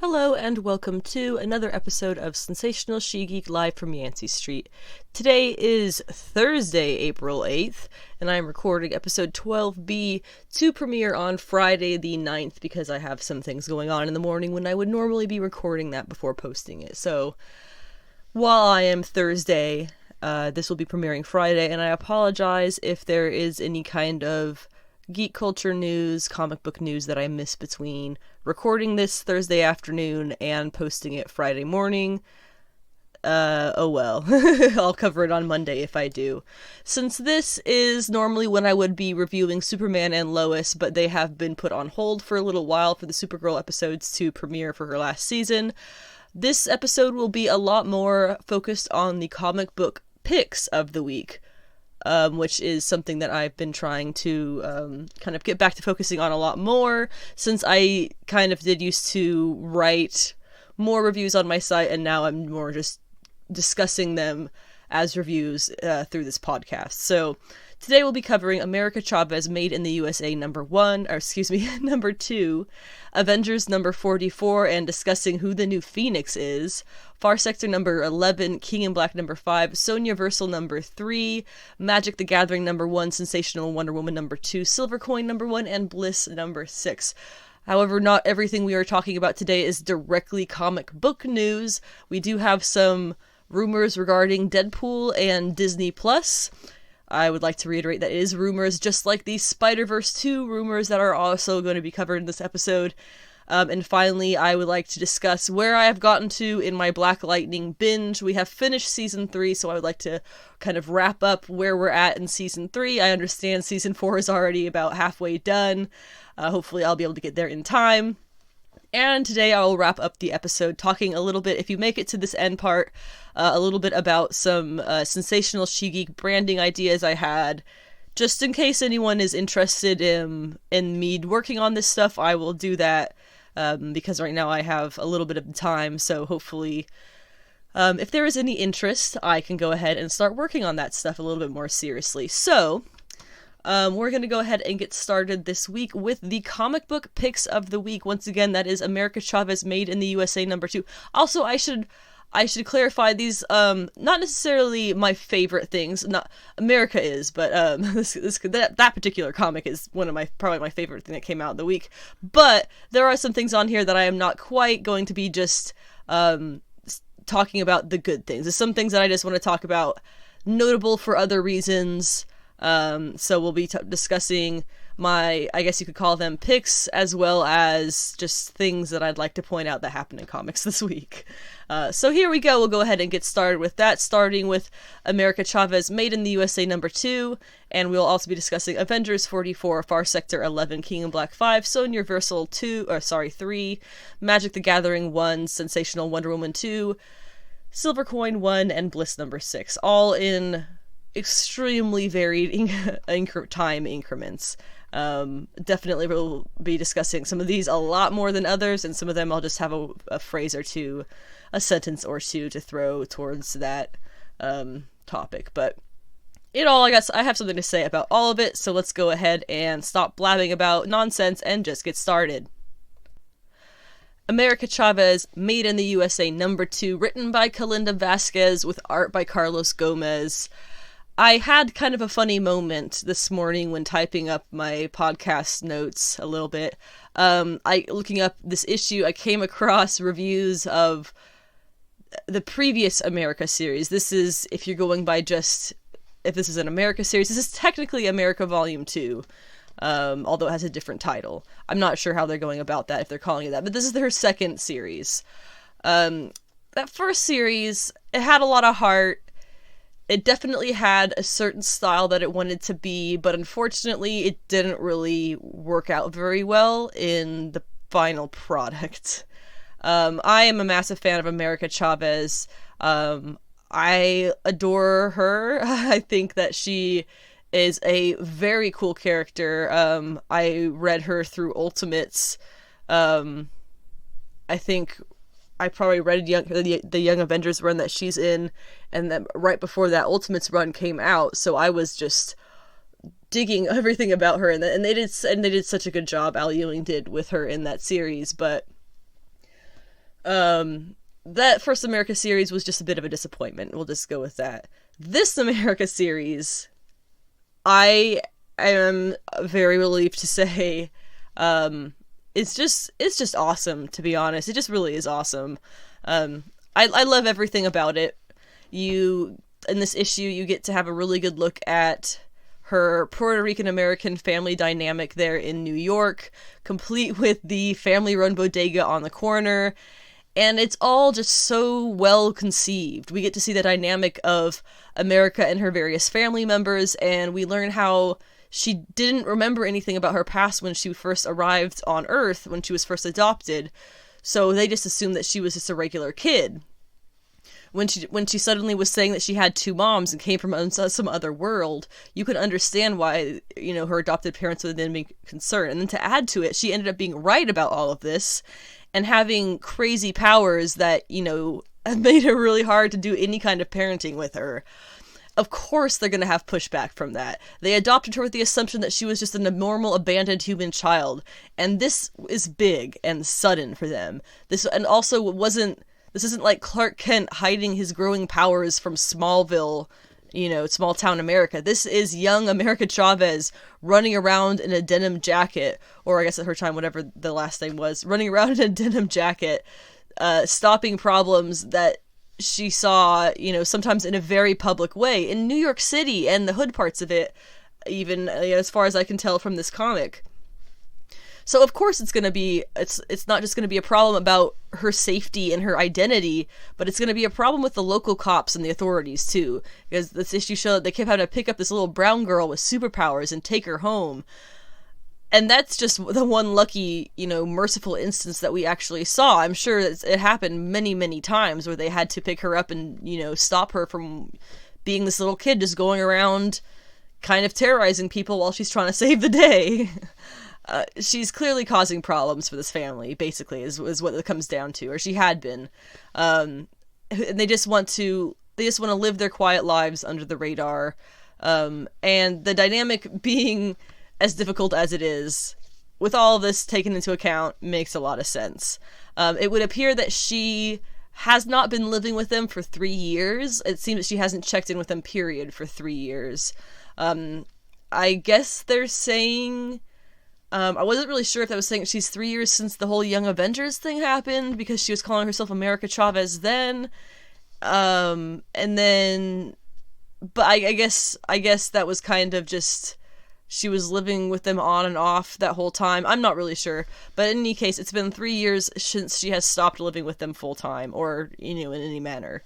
Hello and welcome to another episode of Sensational She-Geek live from Yancey Street. Today is Thursday, April 8th, and I am recording episode 12B to premiere on Friday the 9th because I have some things going on in the morning when I would normally be recording that before posting it. So, while I am Thursday, this will be premiering Friday, and I apologize if there is any kind of geek culture news, comic book news that I miss between recording this Thursday afternoon and posting it Friday morning. Oh well. I'll cover it on Monday if I do. Since this is normally when I would be reviewing Superman and Lois, but they have been put on hold for a little while for the Supergirl episodes to premiere for her last season, this episode will be a lot more focused on the comic book picks of the week. Which is something that I've been trying to kind of get back to focusing on a lot more, since I kind of did used to write more reviews on my site, and now I'm more just discussing them as reviews through this podcast. So today we'll be covering America Chavez Made in the USA number 2, Avengers number 44, and discussing who the new Phoenix is, Far Sector number 11, King in Black number 5, Sonjaversal number 3, Magic the Gathering number 1, Sensational Wonder Woman number 2, Silver Coin number 1, and Bliss number 6. However, not everything we are talking about today is directly comic book news. We do have some rumors regarding Deadpool and Disney+. I would like to reiterate that it is rumors, just like the Spider-Verse 2 rumors that are also going to be covered in this episode. And finally, I would like to discuss where I have gotten to in my Black Lightning binge. We have finished Season 3, so I would like to kind of wrap up where we're at in Season 3. I understand Season 4 is already about halfway done. Hopefully I'll be able to get there in time. And today I will wrap up the episode talking a little bit, if you make it to this end part, a little bit about some sensational She-Geek branding ideas I had. Just in case anyone is interested in me working on this stuff, I will do that, because right now I have a little bit of time, so hopefully if there is any interest, I can go ahead and start working on that stuff a little bit more seriously. So, we're going to go ahead and get started this week with the comic book picks of the week. Once again, that is America Chavez Made in the USA number 2. Also, I should clarify these, not necessarily my favorite things. Not America is, but that particular comic is one of probably my favorite thing that came out in the week. But there are some things on here that I am not quite going to be just talking about the good things. There's some things that I just want to talk about, notable for other reasons. So we'll be discussing my, I guess you could call them picks, as well as just things that I'd like to point out that happened in comics this week. So here we go. We'll go ahead and get started with that, starting with America Chavez Made in the USA number 2, and we'll also be discussing Avengers 44, Far Sector 11, King in Black 5, Sonjaversal 3, Magic the Gathering 1, Sensational Wonder Woman 2, Silver Coin 1, and Bliss number 6, all in extremely varied time increments. Definitely will be discussing some of these a lot more than others, and some of them I'll just have a phrase or two, a sentence or two to throw towards that topic. But in all, I guess I have something to say about all of it, so let's go ahead and stop blabbing about nonsense and just get started. America Chavez, Made in the USA number 2, written by Kalinda Vasquez with art by Carlos Gomez. I had kind of a funny moment this morning when typing up my podcast notes a little bit. Looking up this issue, I came across reviews of the previous America series. This is, if you're going by if this is an America series, this is technically America Volume 2, although it has a different title. I'm not sure how they're going about that, if they're calling it that, but this is their second series. That first series, it had a lot of heart. It definitely had a certain style that it wanted to be, but unfortunately it didn't really work out very well in the final product. I am a massive fan of America Chavez. I adore her. I think that she is a very cool character. I read her through Ultimates. I think I probably read the Young Avengers run that she's in, and then right before that Ultimates run came out, so I was just digging everything about her, and they did such a good job, Al Ewing did, with her in that series. But That first America series was just a bit of a disappointment. We'll just go with that. This America series, I am very relieved to say, it's just awesome, to be honest. It just really is awesome. I love everything about it. In this issue, you get to have a really good look at her Puerto Rican American family dynamic there in New York, complete with the family-run bodega on the corner. And it's all just so well conceived. We get to see the dynamic of America and her various family members, and we learn how she didn't remember anything about her past when she first arrived on Earth, when she was first adopted. So they just assumed that she was just a regular kid. When she suddenly was saying that she had two moms and came from some other world, you could understand why, her adopted parents would then be concerned. And then to add to it, she ended up being right about all of this and having crazy powers that, made it really hard to do any kind of parenting with her. Of course they're going to have pushback from that. They adopted her with the assumption that she was just a normal, abandoned human child. And this is big and sudden for them. This isn't like Clark Kent hiding his growing powers from Smallville, small town America. This is young America Chavez running around in a denim jacket, or I guess at her time, whatever the last name was, running around in a denim jacket, stopping problems that she saw, sometimes in a very public way in New York City and the hood parts of it, even as far as I can tell from this comic. So of course it's not just going to be a problem about her safety and her identity, but it's going to be a problem with the local cops and the authorities too, because this issue showed that they kept having to pick up this little brown girl with superpowers and take her home. And that's just the one lucky, merciful instance that we actually saw. I'm sure it happened many, many times where they had to pick her up and, stop her from being this little kid just going around kind of terrorizing people while she's trying to save the day. She's clearly causing problems for this family, basically, is what it comes down to, or she had been. And they just want to live their quiet lives under the radar. And the dynamic being as difficult as it is, with all of this taken into account, makes a lot of sense. It would appear that she has not been living with them for 3 years. It seems that she hasn't checked in with them, period, for 3 years. I guess they're saying... I wasn't really sure if that was saying she's 3 years since the whole Young Avengers thing happened, because she was calling herself America Chavez then. And then... But I guess that was kind of just... She was living with them on and off that whole time. I'm not really sure. But in any case, it's been 3 years since she has stopped living with them full time, or, in any manner.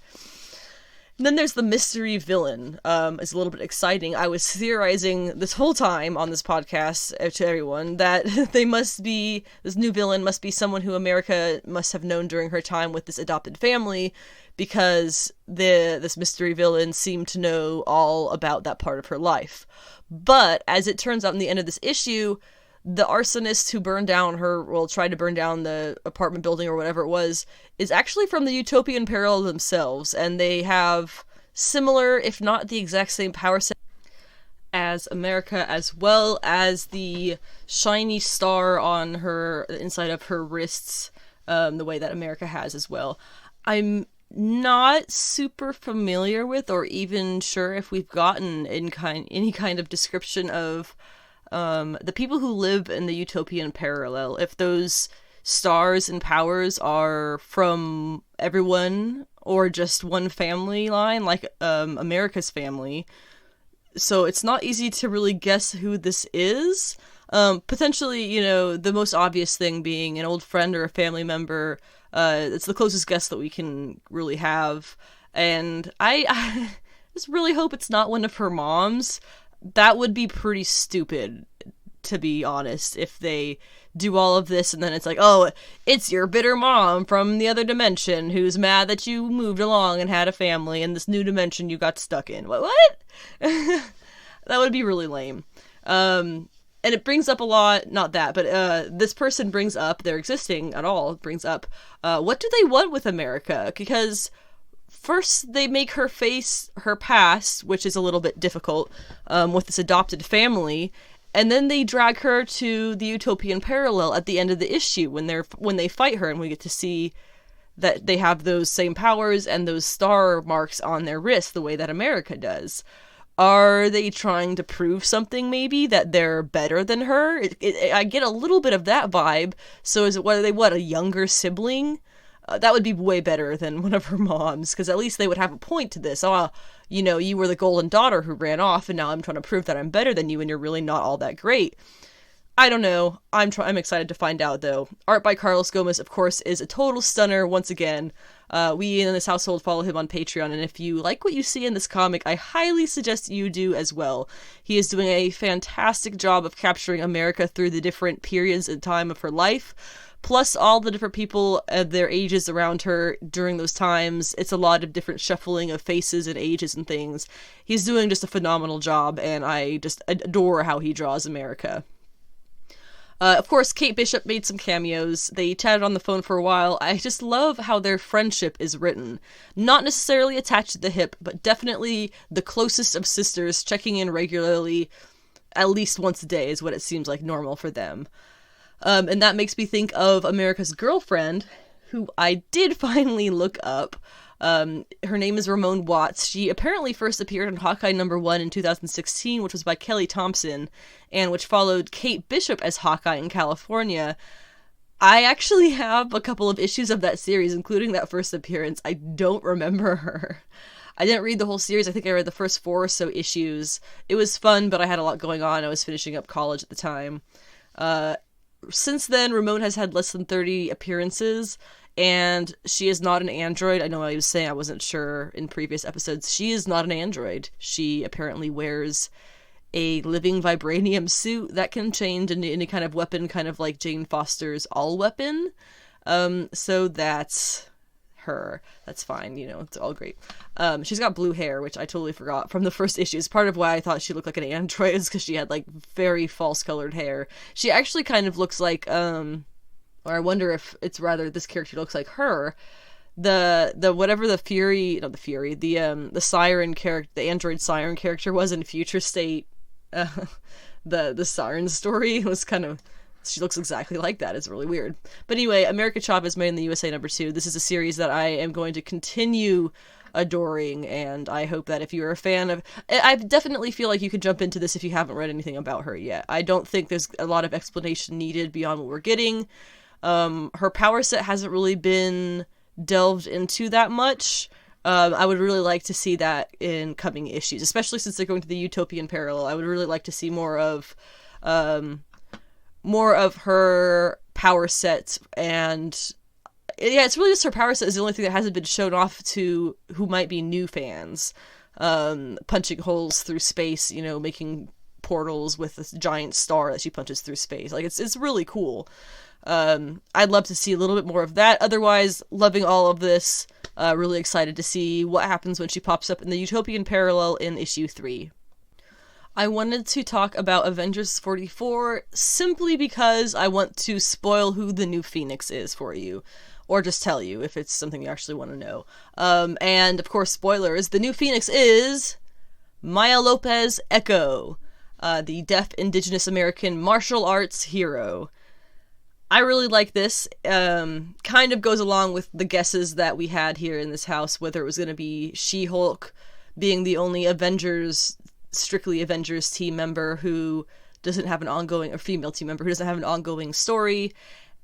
And then there's the mystery villain. It's a little bit exciting. I was theorizing this whole time on this podcast to everyone that this new villain must be someone who America must have known during her time with this adopted family, because this mystery villain seemed to know all about that part of her life. But, as it turns out in the end of this issue, the arsonist who tried to burn down the apartment building or whatever it was, is actually from the Utopian Parallel themselves, and they have similar, if not the exact same power set as America, as well as the shiny star on the inside of her wrists, the way that America has as well. I'm not super familiar with, or even sure if we've gotten any kind of description of the people who live in the Utopian Parallel, if those stars and powers are from everyone or just one family line, like America's family. So it's not easy to really guess who this is. Potentially, the most obvious thing being an old friend or a family member. It's the closest guess that we can really have. And I just really hope it's not one of her moms. That would be pretty stupid, to be honest, if they do all of this and then it's like, oh, it's your bitter mom from the other dimension who's mad that you moved along and had a family in this new dimension you got stuck in. What? That would be really lame. And it brings up a lot, not that, but this person brings up, they're existing at all, brings up, what do they want with America? Because first they make her face her past, which is a little bit difficult, with this adopted family, and then they drag her to the Utopian Parallel at the end of the issue when they fight her, and we get to see that they have those same powers and those star marks on their wrist the way that America does. Are they trying to prove something, maybe, that they're better than her? I get a little bit of that vibe. So is it, a younger sibling? That would be way better than one of her moms, because at least they would have a point to this. You were the golden daughter who ran off, and now I'm trying to prove that I'm better than you, and you're really not all that great. I don't know. I'm excited to find out, though. Art by Carlos Gomez, of course, is a total stunner once again. We in this household follow him on Patreon, and if you like what you see in this comic, I highly suggest you do as well. He is doing a fantastic job of capturing America through the different periods in time of her life, plus all the different people at their ages around her during those times. It's a lot of different shuffling of faces and ages and things. He's doing just a phenomenal job, and I just adore how he draws America. Of course, Kate Bishop made some cameos. They chatted on the phone for a while. I just love how their friendship is written. Not necessarily attached to the hip, but definitely the closest of sisters, checking in regularly, at least once a day is what it seems like normal for them. And that makes me think of America's girlfriend, who I did finally look up. Her name is Ramon Watts. She apparently first appeared in Hawkeye #1 in 2016, which was by Kelly Thompson, and which followed Kate Bishop as Hawkeye in California. I actually have a couple of issues of that series, including that first appearance. I don't remember her. I didn't read the whole series. I think I read the first 4 or so issues. It was fun, but I had a lot going on. I was finishing up college at the time. Since then, Ramon has had less than 30 appearances, and she is not an android. I know I was saying I wasn't sure in previous episodes. She is not an android. She apparently wears a living vibranium suit that can change into any kind of weapon, kind of like Jane Foster's All Weapon. So that's her. That's fine, it's all great. She's got blue hair, which I totally forgot from the first issues. Part of why I thought she looked like an android is because she had, very false-colored hair. She actually kind of looks like, or I wonder if it's rather this character looks like her. The siren character, the android siren character was in Future State. The siren story was kind of, she looks exactly like that. It's really weird. But anyway, America Chavez made in the USA #2. This is a series that I am going to continue adoring, and I hope that if you're a fan of, I definitely feel like you could jump into this if you haven't read anything about her yet. I don't think there's a lot of explanation needed beyond what we're getting. Her power set hasn't really been delved into that much. I would really like to see that in coming issues, especially since they're going to the Utopian parallel. I would really like to see more of her power set, and it's really just her power set is the only thing that hasn't been shown off to who might be new fans. Punching holes through space, making portals with this giant star that she punches through space. It's really cool. I'd love to see a little bit more of that. Otherwise, loving all of this. Really excited to see what happens when she pops up in the Utopian parallel in issue 3. I wanted to talk about Avengers 44 simply because I want to spoil who the new Phoenix is for you. Or just tell you if it's something you actually want to know. And, of course, spoilers. The new Phoenix is Maya Lopez Echo, the deaf Indigenous American martial arts hero. I really like this. Kind of goes along with the guesses that we had here in this house, whether it was going to be She-Hulk being the only strictly Avengers team member who doesn't have an ongoing, or female team member who doesn't have an ongoing story,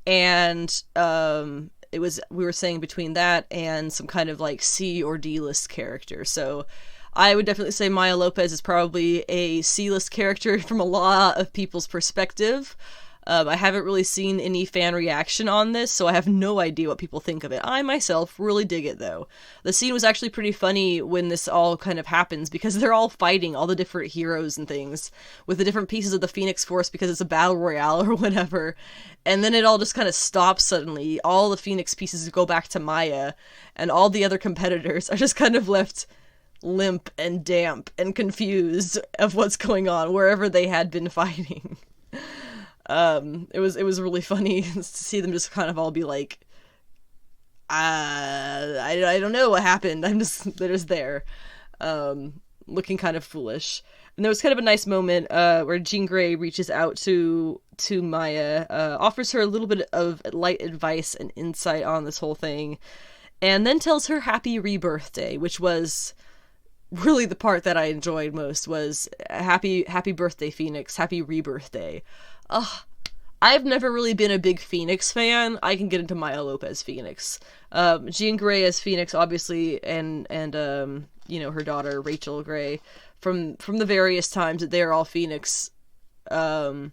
and we were saying between that and some kind of C or D list character. So I would definitely say Maya Lopez is probably a C-list character from a lot of people's perspective. I haven't really seen any fan reaction on this, so I have no idea what people think of it. I, myself, really dig it, though. The scene was actually pretty funny when this all kind of happens, because they're all fighting, all the different heroes and things, with the different pieces of the Phoenix Force, because it's a battle royale or whatever, and then it all just kind of stops suddenly. All the Phoenix pieces go back to Maya, and all the other competitors are just kind of left limp and damp and confused of what's going on, wherever they had been fighting. It was really funny to see them just kind of all be like, I don't know what happened. They're just there, looking kind of foolish. And there was kind of a nice moment where Jean Grey reaches out to Maya, offers her a little bit of light advice and insight on this whole thing, and then tells her happy rebirth day, which was really the part that I enjoyed most, was happy birthday, Phoenix, happy rebirth day. Ugh. I've never really been a big Phoenix fan. I can get into Maya Lopez Phoenix. Jean Grey as Phoenix, obviously, and her daughter, Rachel Grey, from the various times that they are all Phoenix. I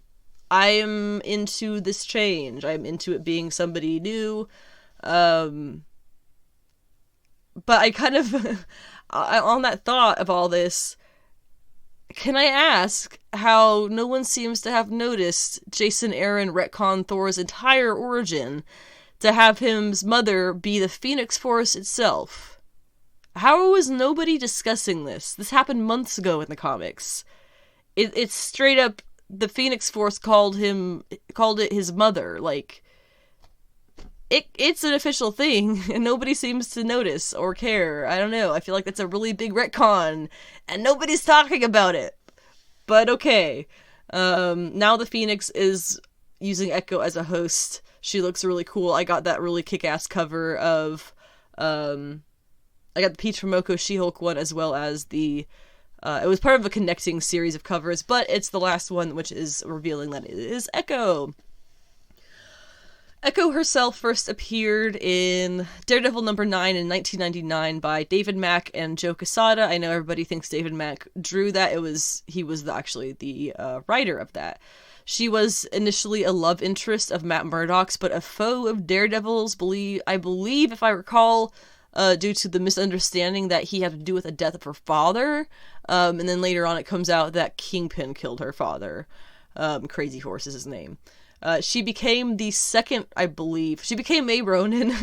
am into this change. I'm into it being somebody new. But I kind of, on that thought of all this, can I ask how no one seems to have noticed Jason Aaron retcon Thor's entire origin to have his mother be the Phoenix Force itself? How was nobody discussing this? This happened months ago in the comics. It's straight up, the Phoenix Force called it his mother. Like, it's an official thing, and nobody seems to notice or care. I don't know. I feel like that's a really big retcon, and nobody's talking about it. But okay. Now the Phoenix is using Echo as a host. She looks really cool. I got that really kick-ass cover of... I got the Peach Momoko She-Hulk one, as well as the... it was part of a connecting series of covers, but it's the last one, which is revealing that it is Echo. Echo herself first appeared in Daredevil number 9 in 1999 by David Mack and Joe Quesada. I know everybody thinks David Mack drew that. He was actually the writer of that. She was initially a love interest of Matt Murdock's, but a foe of Daredevil's, I believe, if I recall, due to the misunderstanding that he had to do with the death of her father. And then later on it comes out that Kingpin killed her father. Crazy Horse is his name. She became the second, I believe, she became May Ronin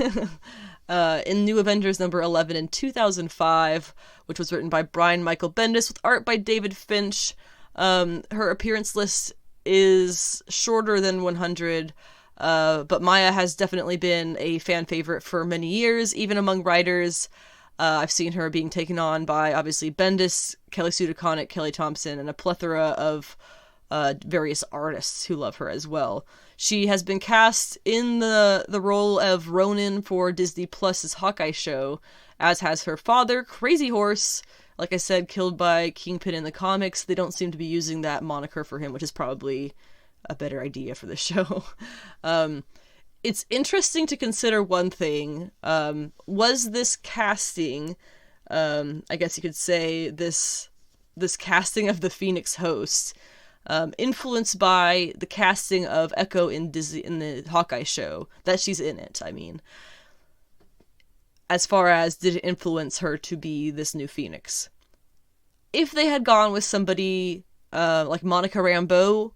in New Avengers number 11 in 2005, which was written by Brian Michael Bendis with art by David Finch. Her appearance list is shorter than 100, but Maya has definitely been a fan favorite for many years, even among writers. I've seen her being taken on by, obviously, Bendis, Kelly Sue DeConnick, Kelly Thompson, and a plethora of various artists who love her as well. She has been cast in the role of Ronin for Disney Plus's Hawkeye show, as has her father, Crazy Horse. Like I said, killed by Kingpin in the comics. They don't seem to be using that moniker for him, which is probably a better idea for the show. It's interesting to consider one thing. Was this casting, I guess you could say, this casting of the Phoenix host, influenced by the casting of Echo in the Hawkeye show, that she's in it, I mean. As far as, did it influence her to be this new Phoenix? If they had gone with somebody like Monica Rambeau,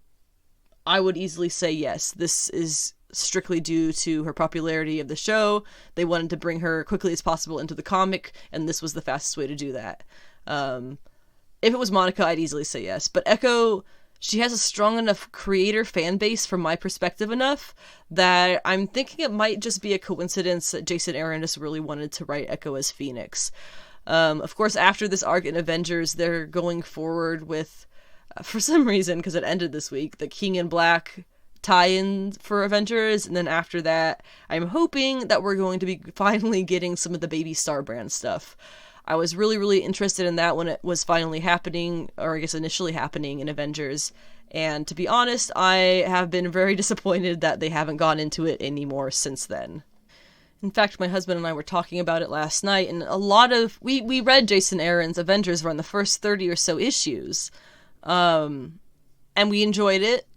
I would easily say yes. This is strictly due to her popularity of the show. They wanted to bring her quickly as possible into the comic, and this was the fastest way to do that. If it was Monica, I'd easily say yes. But Echo, she has a strong enough creator fan base from my perspective enough that I'm thinking it might just be a coincidence that Jason Aaron just really wanted to write Echo as Phoenix. Of course, after this arc in Avengers, they're going forward with, for some reason, because it ended this week, the King in Black tie-in for Avengers, and then after that, I'm hoping that we're going to be finally getting some of the Baby Star brand stuff. I was really, really interested in that when it was finally happening, or I guess initially happening in Avengers, and to be honest, I have been very disappointed that they haven't gone into it anymore since then. In fact, my husband and I were talking about it last night, and we read Jason Aaron's Avengers run, the first 30 or so issues, and we enjoyed it,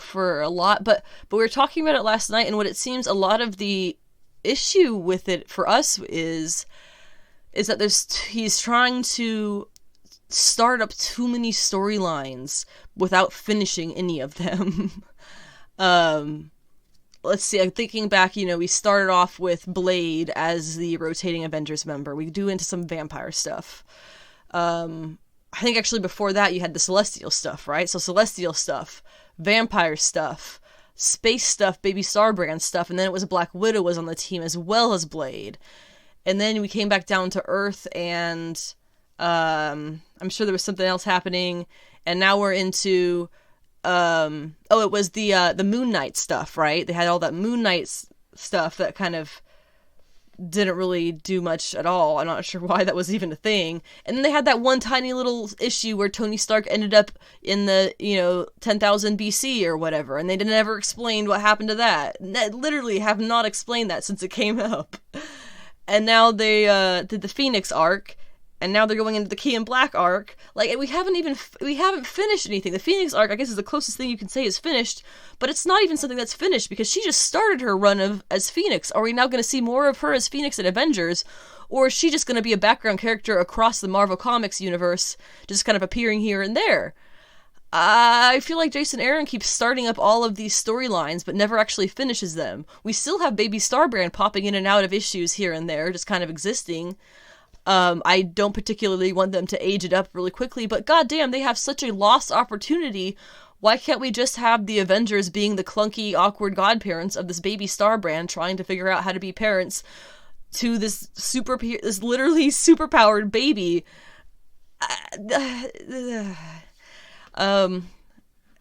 for a lot, but we were talking about it last night, and what it seems a lot of the issue with it for us is that he's trying to start up too many storylines without finishing any of them. Let's see, I'm thinking back, we started off with Blade as the rotating Avengers member. We do into some vampire stuff. I think actually before that you had the Celestial stuff, right? So Celestial stuff, vampire stuff, space stuff, Baby Star brand stuff, and then it was Black Widow was on the team as well as Blade. And then we came back down to Earth, and I'm sure there was something else happening, and now we're into it was the Moon Knight stuff, right? They had all that Moon Knight stuff that kind of didn't really do much at all. I'm not sure why that was even a thing. And then they had that one tiny little issue where Tony Stark ended up in the, 10,000 BC or whatever, and they never explained what happened to that. Literally have not explained that since it came up. And now they did the Phoenix arc, and now they're going into the Key in Black arc. Like, we haven't finished anything. The Phoenix arc, I guess, is the closest thing you can say is finished, but it's not even something that's finished because she just started her run as Phoenix. Are we now going to see more of her as Phoenix in Avengers, or is she just going to be a background character across the Marvel Comics universe, just kind of appearing here and there? I feel like Jason Aaron keeps starting up all of these storylines, but never actually finishes them. We still have Baby Starbrand popping in and out of issues here and there, just kind of existing. I don't particularly want them to age it up really quickly, but goddamn, they have such a lost opportunity. Why can't we just have the Avengers being the clunky, awkward godparents of this Baby Starbrand trying to figure out how to be parents to this literally superpowered baby?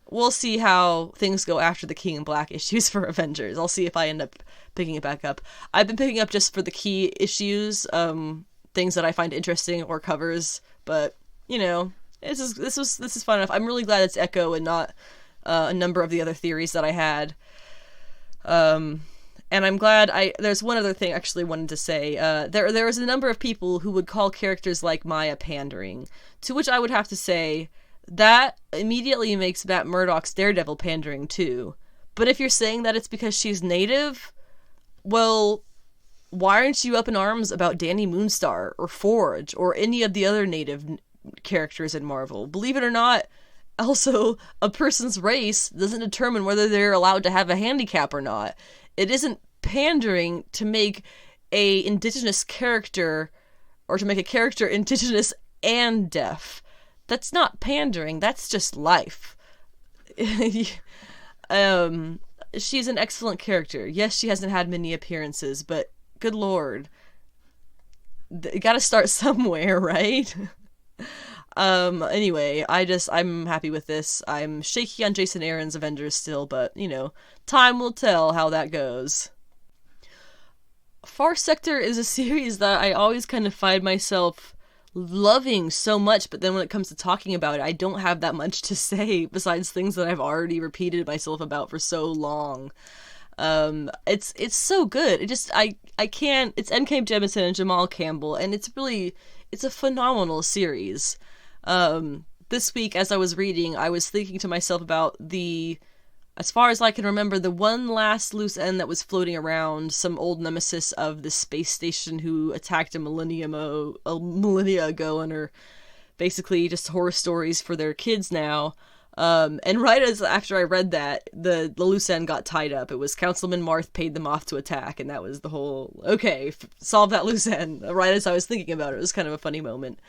We'll see how things go after the King in Black issues for Avengers. I'll see if I end up picking it back up. I've been picking up just for the key issues, things that I find interesting or covers, but this is fun enough. I'm really glad it's Echo and not a number of the other theories that I had. And I'm glad there's one other thing I actually wanted to say. There was a number of people who would call characters like Maya pandering, to which I would have to say that immediately makes Matt Murdock's Daredevil pandering too. But if you're saying that it's because she's native, well, why aren't you up in arms about Danny Moonstar or Forge or any of the other native characters in Marvel? Believe it or not, also, a person's race doesn't determine whether they're allowed to have a handicap or not. It isn't pandering to make a indigenous character, or to make a character indigenous and deaf. That's not pandering, that's just life. She's an excellent character. Yes, she hasn't had many appearances, but good lord, you gotta start somewhere, right? Anyway, I'm happy with this. I'm shaky on Jason Aaron's Avengers still, but, time will tell how that goes. Far Sector is a series that I always kind of find myself loving so much, but then when it comes to talking about it, I don't have that much to say besides things that I've already repeated myself about for so long. It's so good. I can't. It's N.K. Jemisin and Jamal Campbell, and it's a phenomenal series. This week, as I was reading, I was thinking to myself about as far as I can remember, the one last loose end that was floating around, some old nemesis of the space station who attacked a millennia ago, and are basically just horror stories for their kids now. And right after I read that, the loose end got tied up. It was Councilman Marth paid them off to attack, and that was the whole, okay, solve that loose end. Right as I was thinking about it, it was kind of a funny moment.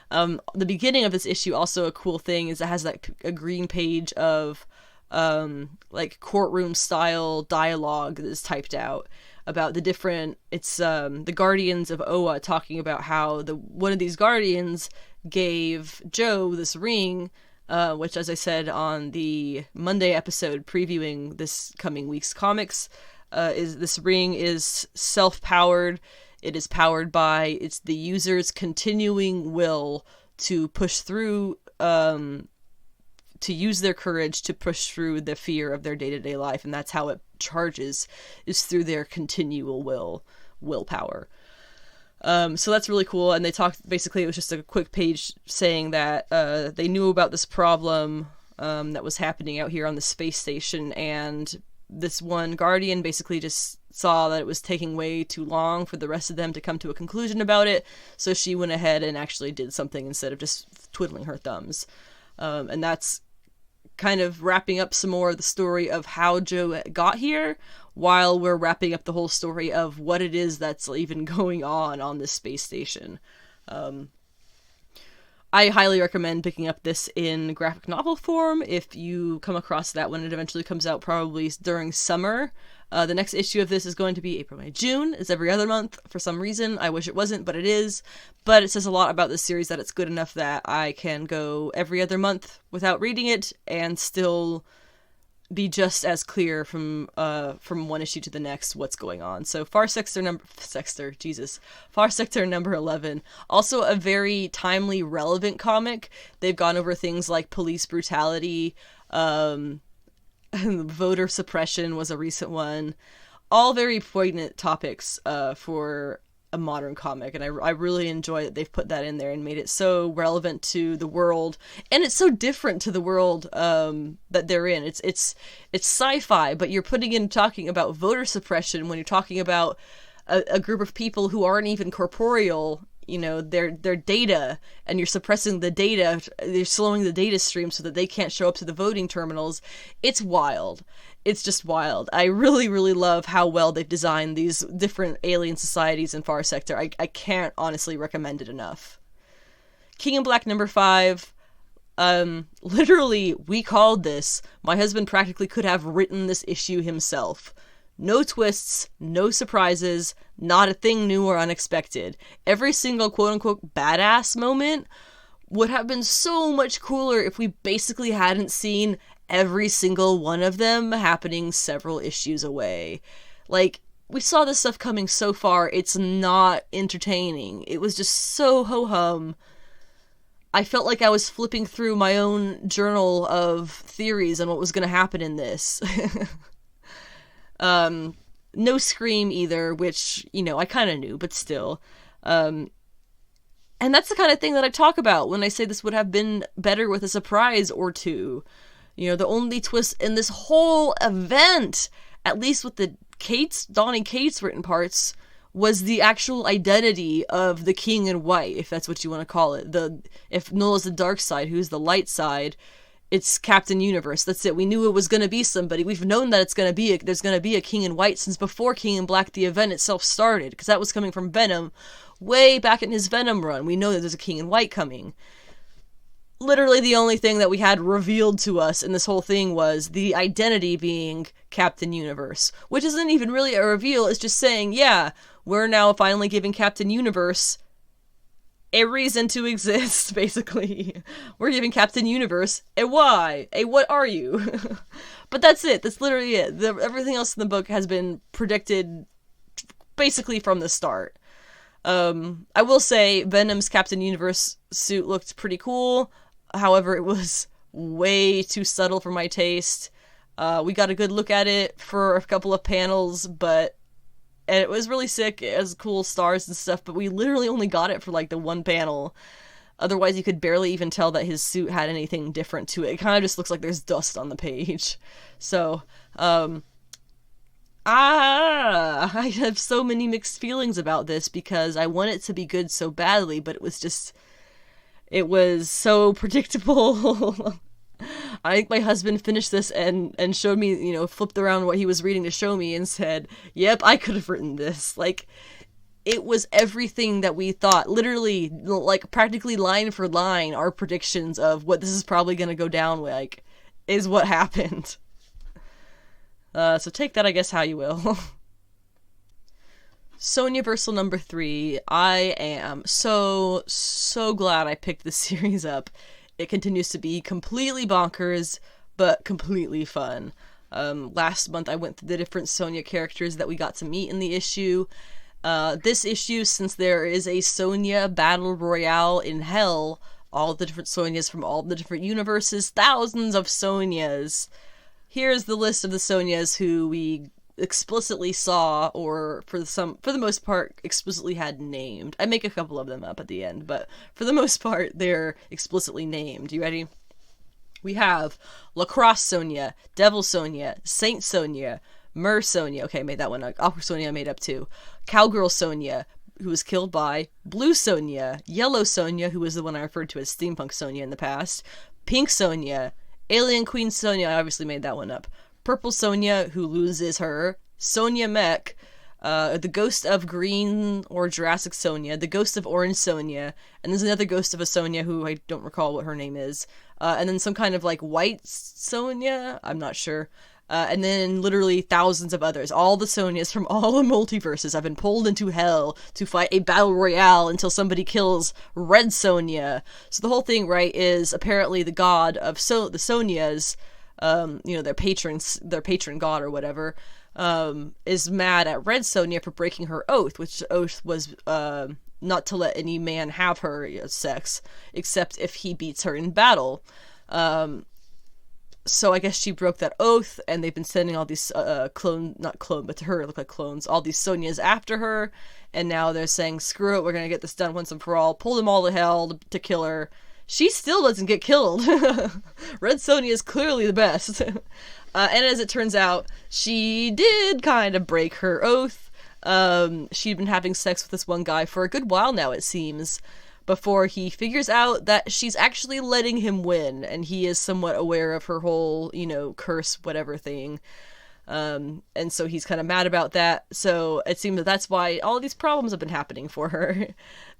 The beginning of this issue, also a cool thing, is it has a green page of courtroom style dialogue that is typed out about the different, it's the Guardians of Oa talking about how one of these Guardians gave Joe this ring, which, as I said on the Monday episode previewing this coming week's comics, this ring is self-powered. It is powered by the user's continuing will to push through, to use their courage to push through the fear of their day-to-day life, and that's how it charges, is through their continual willpower. So that's really cool, and they talked, basically it was just a quick page saying that they knew about this problem that was happening out here on the space station, and this one Guardian basically just saw that it was taking way too long for the rest of them to come to a conclusion about it, so she went ahead and actually did something instead of just twiddling her thumbs. And that's kind of wrapping up some more of the story of how Joe got here, while we're wrapping up the whole story of what it is that's even going on this space station. I highly recommend picking up this in graphic novel form if you come across that when it eventually comes out, probably during summer. The next issue of this is going to be April, May, June. It's every other month for some reason. I wish it wasn't, but it is. But it says a lot about this series that it's good enough that I can go every other month without reading it and still be just as clear from one issue to the next what's going on. So Far Sector number 11, also a very timely, relevant comic. They've gone over things like police brutality, voter suppression was a recent one, all very poignant topics for a modern comic, and I really enjoy that they've put that in there and made it so relevant to the world, and it's so different to the world that they're in. It's sci-fi, but you're talking about voter suppression when you're talking about a group of people who aren't even corporeal, you know, their data, and you're suppressing the data, they're slowing the data stream so that they can't show up to the voting terminals. It's wild. It's just wild. I really, really love how well they've designed these different alien societies in Far Sector. I can't honestly recommend it enough. King in Black number 5. Literally, we called this. My husband practically could have written this issue himself. No twists, no surprises, not a thing new or unexpected. Every single quote-unquote badass moment would have been so much cooler if we basically hadn't seen every single one of them happening several issues away. Like, we saw this stuff coming so far, it's not entertaining. It was just so ho-hum. I felt like I was flipping through my own journal of theories on what was going to happen in this. No Scream either, which, you know, I kind of knew, but still. And that's the kind of thing that I talk about when I say this would have been better with a surprise or two. You know, the only twist in this whole event, at least with the Donnie Cates written parts, was the actual identity of the King in White, if that's what you want to call it. If Nola's the dark side, who's the light side, it's Captain Universe. That's it. We knew it was going to be somebody. We've known that there's going to be a King in White since before King in Black, the event itself, started, because that was coming from Venom way back in his Venom run. We know that there's a King in White coming. Literally the only thing that we had revealed to us in this whole thing was the identity being Captain Universe, which isn't even really a reveal. It's just saying, yeah, we're now finally giving Captain Universe a reason to exist, basically. We're giving Captain Universe a why, a what are you? But that's it. That's literally it. Everything else in the book has been predicted basically from the start. I will say Venom's Captain Universe suit looked pretty cool. However, it was way too subtle for my taste. We got a good look at it for a couple of panels, but it was really sick. It has cool stars and stuff, but we literally only got it for like the one panel. Otherwise, you could barely even tell that his suit had anything different to it. It kind of just looks like there's dust on the page. So, I have so many mixed feelings about this because I want it to be good so badly, but it was so predictable. I think my husband finished this and showed me, you know, flipped around what he was reading to show me and said, yep, I could have written this. Like, it was everything that we thought. Literally, like, practically line for line, our predictions of what this is probably going to go down like, is what happened. So take that, I guess, how you will. Sonjaversal number 3. I am so glad I picked this series up. It continues to be completely bonkers, but completely fun. Last month I went through the different Sonya characters that we got to meet in the issue. This issue, since there is a Sonya Battle Royale in Hell, all the different Sonyas from all the different universes, thousands of Sonyas. Here's the list of the Sonyas who we explicitly saw, or for the most part, explicitly had named. I make a couple of them up at the end, but for the most part, they're explicitly named. You ready? We have Lacrosse Sonya, Devil Sonya, Saint Sonya, Mer Sonya. Okay, I made that one. Aqua Sonya I made up too. Cowgirl Sonya, who was killed by Blue Sonya, Yellow Sonya, who was the one I referred to as Steampunk Sonya in the past, Pink Sonya, Alien Queen Sonya, I obviously made that one up, Purple Sonya, who loses her, Sonya Mech, the Ghost of Green or Jurassic Sonya, the Ghost of Orange Sonya, and there's another Ghost of a Sonya who I don't recall what her name is, and then some kind of like White Sonya, I'm not sure, And then literally thousands of others. All the Sonyas from all the multiverses have been pulled into hell to fight a battle royale until somebody kills Red Sonja. So the whole thing, right, is apparently the god of the Sonyas, their patron god or whatever, is mad at Red Sonja for breaking her oath, which oath was not to let any man have her sex, except if he beats her in battle. So I guess she broke that oath, and they've been sending all these but to her it looked like clones, all these Sonyas after her, and now they're saying, screw it, we're gonna get this done once and for all, pull them all to hell to kill her. She still doesn't get killed. Red Sonja is clearly the best. And as it turns out, she did kind of break her oath. She'd been having sex with this one guy for a good while now, it seems, before he figures out that she's actually letting him win, and he is somewhat aware of her whole, curse, whatever thing. And so he's kind of mad about that. So it seems that's why all of these problems have been happening for her.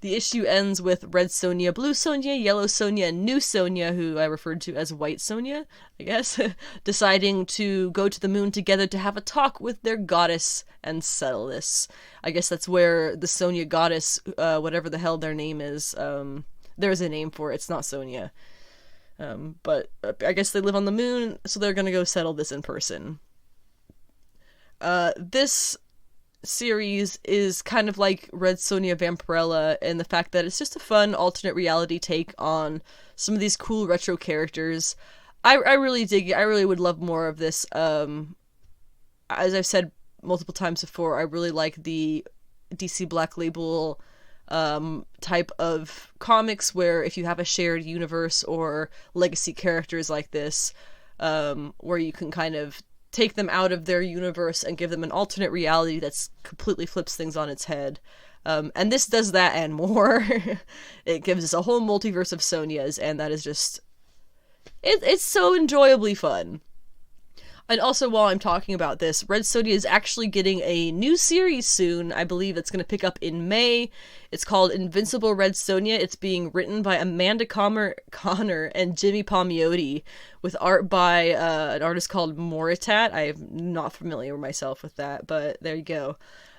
The issue ends with Red Sonja, Blue Sonja, Yellow Sonja, and New Sonja, who I referred to as White Sonja, I guess, deciding to go to the moon together to have a talk with their goddess and settle this. I guess that's where the Sonja goddess, whatever the hell their name is, there's a name for it. It's not Sonja. But I guess they live on the moon, so they're gonna go settle this in person. This series is kind of like Red Sonja Vampirella in the fact that it's just a fun alternate reality take on some of these cool retro characters. I really dig it. I really would love more of this. As I've said multiple times before, I really like the DC Black Label type of comics where if you have a shared universe or legacy characters like this, where you can kind of take them out of their universe and give them an alternate reality that's completely flips things on its head. And this does that and more. It gives us a whole multiverse of Sonyas, and that is just... It's so enjoyably fun. And also, while I'm talking about this, Red Sonja is actually getting a new series soon. I believe it's going to pick up in May. It's called Invincible Red Sonja. It's being written by Amanda Connor and Jimmy Palmiotti, with art by an artist called Moritat. I'm not familiar myself with that, but there you go.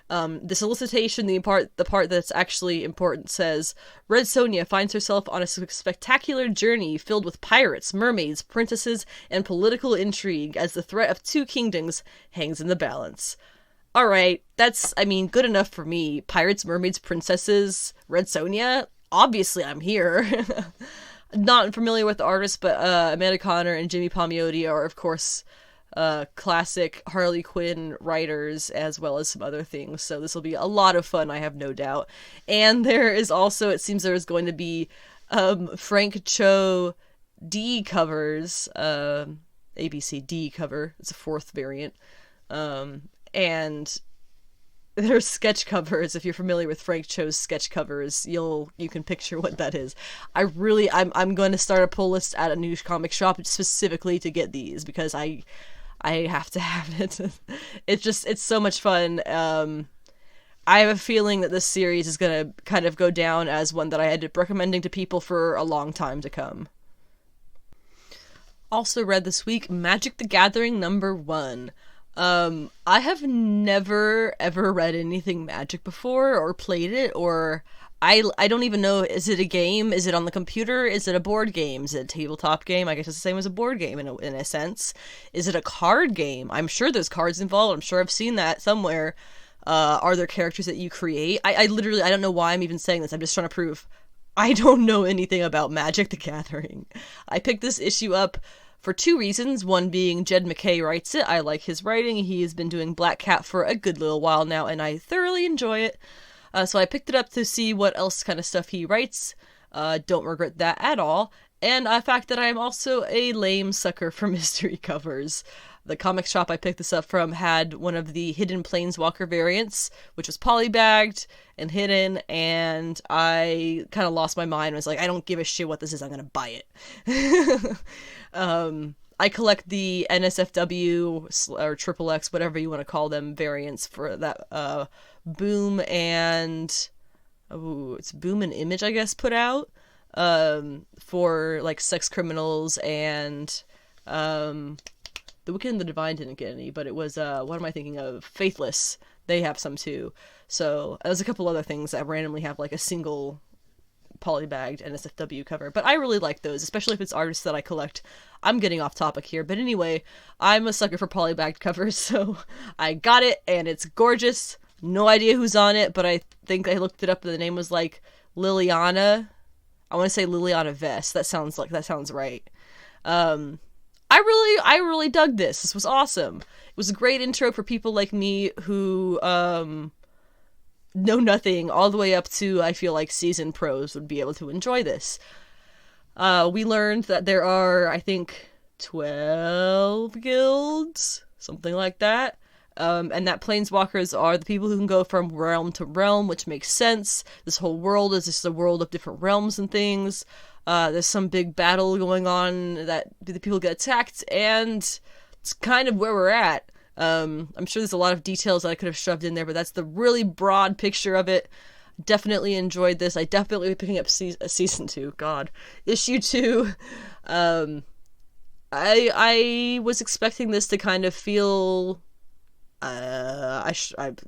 The solicitation, the part that's actually important, says, Red Sonja finds herself on a spectacular journey filled with pirates, mermaids, princesses, and political intrigue as the threat of two kingdoms hangs in the balance. Alright, that's, good enough for me. Pirates, mermaids, princesses, Red Sonja? Obviously I'm here. Not familiar with the artists, but Amanda Connor and Jimmy Palmiotti are, of course, classic Harley Quinn writers, as well as some other things, so this will be a lot of fun, I have no doubt. And there is also, it seems there is going to be Frank Cho D covers, ABCD cover, it's a fourth variant, and there's sketch covers. If you're familiar with Frank Cho's sketch covers, you can picture what that is. I'm going to start a pull list at a new comic shop specifically to get these, because I have to have it. It's so much fun. I have a feeling that this series is going to kind of go down as one that I had been recommending to people for a long time to come. Also read this week, Magic the Gathering #1. I have never ever read anything Magic before, or played it, or I don't even know, is it a game? Is it on the computer? Is it a board game? Is it a tabletop game? I guess it's the same as a board game in a sense. Is it a card game? I'm sure there's cards involved. I'm sure I've seen that somewhere. Are there characters that you create? I literally, I don't know why I'm even saying this. I'm just trying to prove I don't know anything about Magic the Gathering. I picked this issue up for two reasons. One being Jed MacKay writes it. I like his writing. He has been doing Black Cat for a good little while now, and I thoroughly enjoy it. So I picked it up to see what else kind of stuff he writes. Don't regret that at all. And the fact that I am also a lame sucker for mystery covers. The comic shop I picked this up from had one of the Hidden Planeswalker variants, which was polybagged and hidden, and I kind of lost my mind. I was like, I don't give a shit what this is, I'm gonna buy it. I collect the NSFW or Triple X, whatever you want to call them, variants for that Boom and it's Boom and Image, I guess, put out for like sex criminals and The Wicked and the Divine didn't get any, but it was, what am I thinking of? Faithless. They have some too. So there's a couple other things that randomly have like a single polybagged NSFW cover, but I really like those, especially if it's artists that I collect. I'm getting off topic here, but anyway, I'm a sucker for polybagged covers, so I got it, and it's gorgeous. No idea who's on it, but I think I looked it up, and the name was like Liliana. I want to say Liliana Vest. That sounds right. I really dug this. This was awesome. It was a great intro for people like me who know nothing, all the way up to, I feel like, seasoned pros would be able to enjoy this. We learned that there are, I think, 12 guilds, something like that. And that planeswalkers are the people who can go from realm to realm, which makes sense. This whole world is just a world of different realms and things. There's some big battle going on that the people get attacked, and it's kind of where we're at. I'm sure there's a lot of details that I could have shoved in there, but that's the really broad picture of it. Definitely enjoyed this. I definitely will be picking up season 2. God. Issue 2. I was expecting this to kind of feel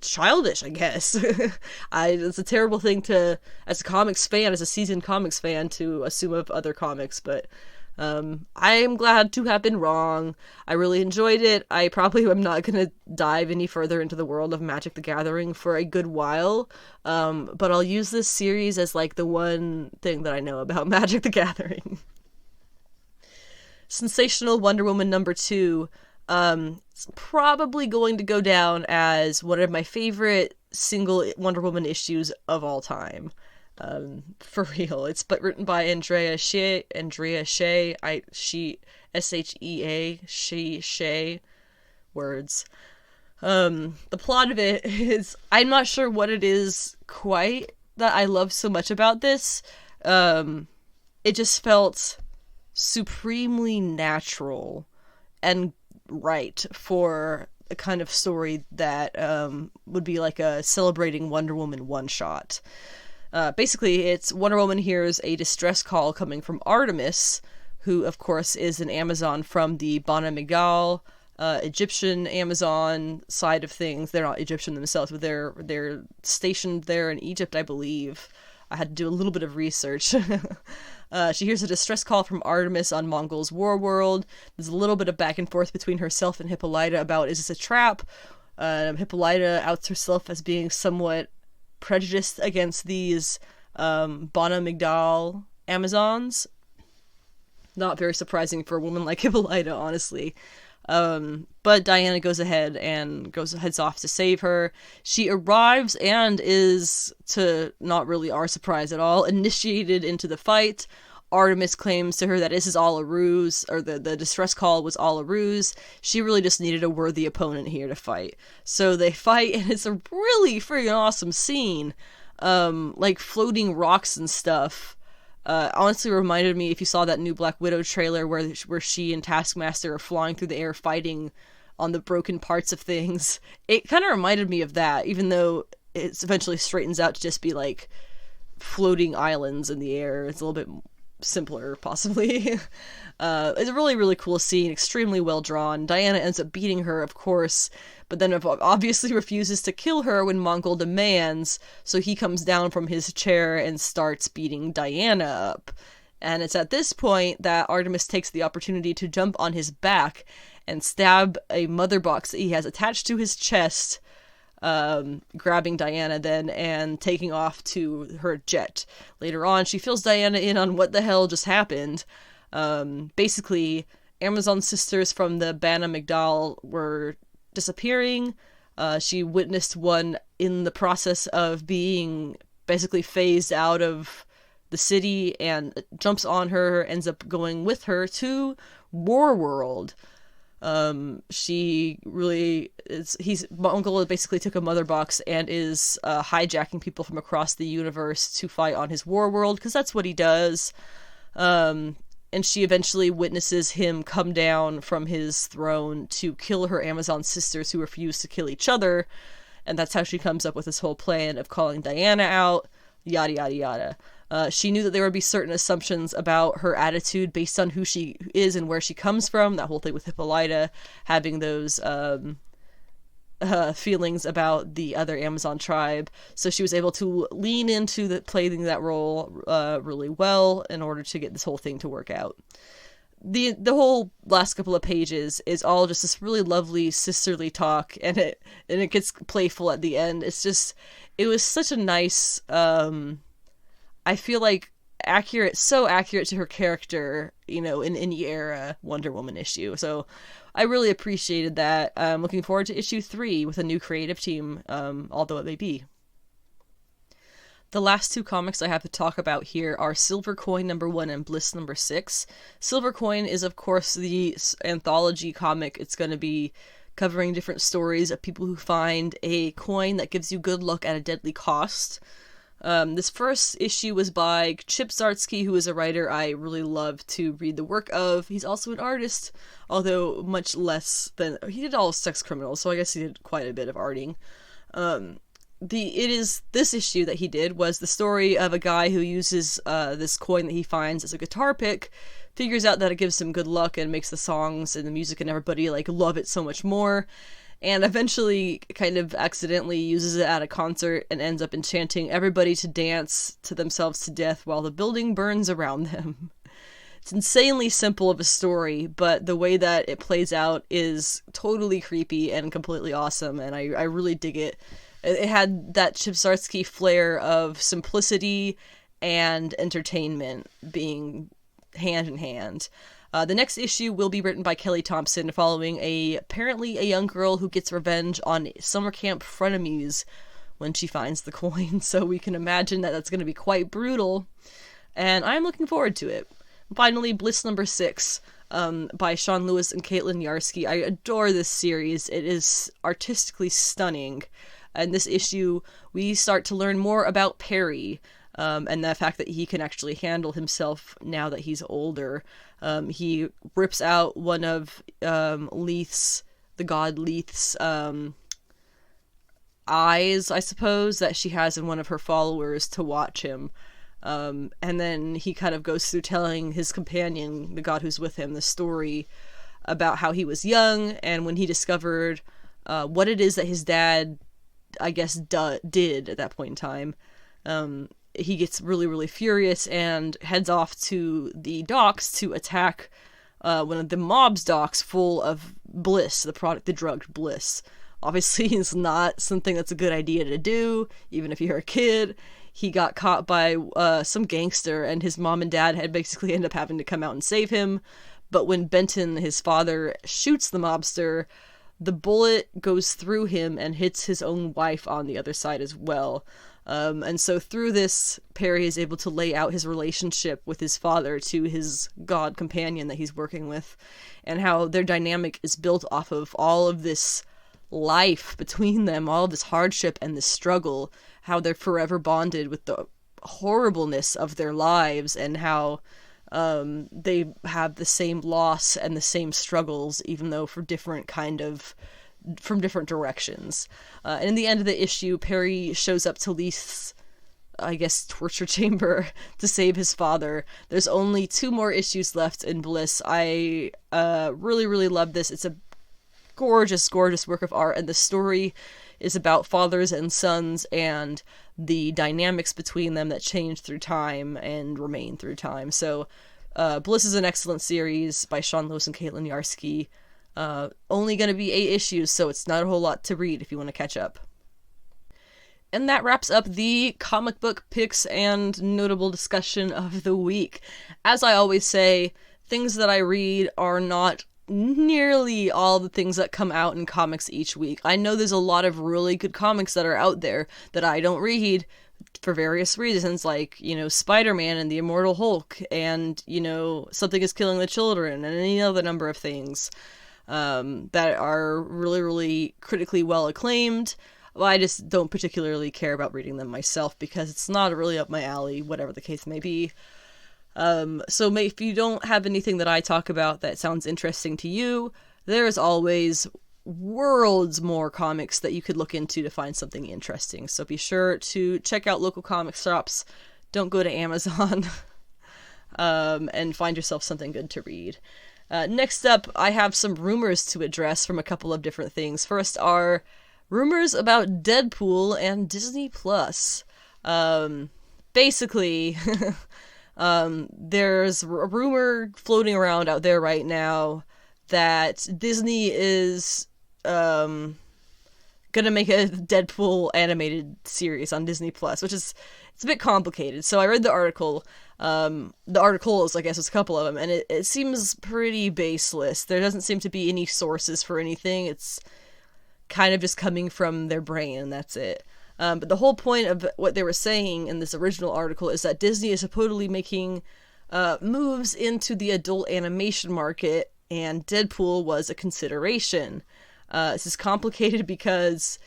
childish, I guess. It's a terrible thing to, as a comics fan, as a seasoned comics fan, to assume of other comics, but I am glad to have been wrong. I really enjoyed it. I probably am not going to dive any further into the world of Magic the Gathering for a good while, but I'll use this series as like the one thing that I know about Magic the Gathering. Sensational Wonder Woman #2. It's probably going to go down as one of my favorite single Wonder Woman issues of all time. For real. It's written by Andrea Shea, S-H-E-A, Shea, words. The plot of it is, I'm not sure what it is quite that I love so much about this. It just felt supremely natural and right for a kind of story that would be like a celebrating Wonder Woman one-shot. Basically, it's Wonder Woman hears a distress call coming from Artemis, who, of course, is an Amazon from the Bana Migal, Egyptian Amazon side of things. They're not Egyptian themselves, but they're stationed there in Egypt, I believe. I had to do a little bit of research. She hears a distress call from Artemis on Mongol's war world. There's a little bit of back and forth between herself and Hippolyta about, is this a trap? Hippolyta outs herself as being somewhat prejudiced against these Bana Migdal Amazons. Not very surprising for a woman like Hippolyta, honestly. But Diana goes ahead and heads off to save her. She arrives and is, to not really our surprise at all, initiated into the fight. Artemis claims to her that this is all a ruse, or the distress call was all a ruse. She really just needed a worthy opponent here to fight. So they fight, and it's a really friggin' awesome scene. Like floating rocks and stuff. Honestly reminded me, if you saw that new Black Widow trailer where she and Taskmaster are flying through the air fighting on the broken parts of things. It kind of reminded me of that, even though it eventually straightens out to just be like floating islands in the air. It's a little bit simpler, possibly. It's a really, really cool scene, extremely well drawn. Diana ends up beating her, of course, but then obviously refuses to kill her when Mongol demands, so he comes down from his chair and starts beating Diana up. And it's at this point that Artemis takes the opportunity to jump on his back and stab a mother box that he has attached to his chest, grabbing Diana then and taking off to her jet. Later on, she fills Diana in on what the hell just happened. Basically, Amazon sisters from the Bana Migdal were disappearing. She witnessed one in the process of being basically phased out of the city and jumps on her, ends up going with her to War World. Mongol basically took a mother box and is hijacking people from across the universe to fight on his war world, because that's what he does. And she eventually witnesses him come down from his throne to kill her Amazon sisters who refuse to kill each other, and that's how she comes up with this whole plan of calling Diana out, yada yada yada. She knew that there would be certain assumptions about her attitude based on who she is and where she comes from. That whole thing with Hippolyta having those feelings about the other Amazon tribe. So she was able to lean into playing that role really well in order to get this whole thing to work out. The whole last couple of pages is all just this really lovely sisterly talk, and it gets playful at the end. It was such a nice, I feel like so accurate to her character, in any era Wonder Woman issue. So I really appreciated that. I'm looking forward to issue 3 with a new creative team, although it may be. The last 2 comics I have to talk about here are Silver Coin #1 and Bliss #6. Silver Coin is, of course, the anthology comic. It's going to be covering different stories of people who find a coin that gives you good luck at a deadly cost. This first issue was by Chip Zdarsky, who is a writer I really love to read the work of. He's also an artist, although much less than... He did all Sex Criminals, so I guess he did quite a bit of arting. This issue that he did was the story of a guy who uses this coin that he finds as a guitar pick, figures out that it gives him good luck and makes the songs and the music and everybody love it so much more, and eventually kind of accidentally uses it at a concert and ends up enchanting everybody to dance to themselves to death while the building burns around them. It's insanely simple of a story, but the way that it plays out is totally creepy and completely awesome, and I really dig it. It had that Chip Zdarsky flair of simplicity and entertainment being hand in hand. The next issue will be written by Kelly Thompson, following apparently a young girl who gets revenge on summer camp frenemies when she finds the coin, so we can imagine that that's going to be quite brutal, and I'm looking forward to it. Finally, Bliss #6, by Sean Lewis and Caitlin Yarsky. I adore this series. It is artistically stunning. In this issue, we start to learn more about Perry, and the fact that he can actually handle himself now that he's older. He rips out one of Leith's, the god Leith's, eyes, I suppose, that she has in one of her followers to watch him. And then he kind of goes through telling his companion, the god who's with him, the story about how he was young, and when he discovered what it is that his dad, I guess, did at that point in time. He gets really, really furious and heads off to the docks to attack one of the mob's docks full of Bliss, the drug Bliss. Obviously, it's not something that's a good idea to do, even if you're a kid. He got caught by some gangster, and his mom and dad had basically ended up having to come out and save him. But when Benton, his father, shoots the mobster, the bullet goes through him and hits his own wife on the other side as well. And so through this, Perry is able to lay out his relationship with his father to his god companion that he's working with, and how their dynamic is built off of all of this life between them, all of this hardship and this struggle, how they're forever bonded with the horribleness of their lives, and how they have the same loss and the same struggles, even though from different directions. And in the end of the issue, Perry shows up to Leith's, I guess, torture chamber to save his father. There's only 2 more issues left in Bliss. I really, really love this. It's a gorgeous, gorgeous work of art, and the story is about fathers and sons and the dynamics between them that change through time and remain through time. So Bliss is an excellent series by Sean Lewis and Caitlin Yarsky. Only going to be 8 issues, so it's not a whole lot to read if you want to catch up. And that wraps up the comic book picks and notable discussion of the week. As I always say, things that I read are not nearly all the things that come out in comics each week. I know there's a lot of really good comics that are out there that I don't read for various reasons, like, Spider-Man and the Immortal Hulk, and, Something is Killing the Children, and any other number of things that are really, really critically well acclaimed. Well, I just don't particularly care about reading them myself because it's not really up my alley, whatever the case may be. So if you don't have anything that I talk about that sounds interesting to you, there's always worlds more comics that you could look into to find something interesting. So be sure to check out local comic shops don't go to Amazon and find yourself something good to read. Next up, I have some rumors to address from a couple of different things. First are rumors about Deadpool and Disney+. Basically, there's a rumor floating around out there right now that Disney is gonna make a Deadpool animated series on Disney+, which is, it's a bit complicated. So I read the article. The articles, I guess, there's a couple of them, and it seems pretty baseless. There doesn't seem to be any sources for anything. It's kind of just coming from their brain, that's it. But the whole point of what they were saying in this original article is that Disney is supposedly making moves into the adult animation market, and Deadpool was a consideration. This is complicated because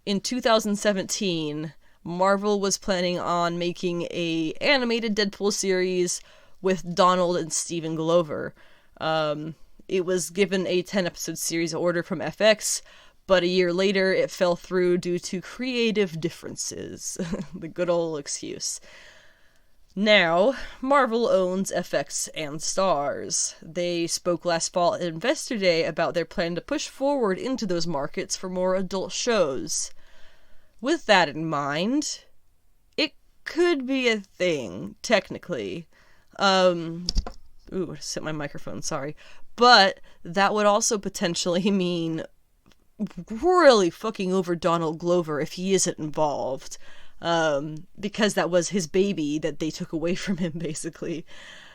in 2017, Marvel was planning on making a animated Deadpool series with Donald and Stephen Glover. It was given a 10-episode series order from FX, but a year later it fell through due to creative differences. The good old excuse. Now, Marvel owns FX and Starz. They spoke last fall at Investor Day about their plan to push forward into those markets for more adult shows. With that in mind, it could be a thing, technically. I just hit my microphone, sorry. But that would also potentially mean really fucking over Donald Glover if he isn't involved. Because that was his baby that they took away from him, basically.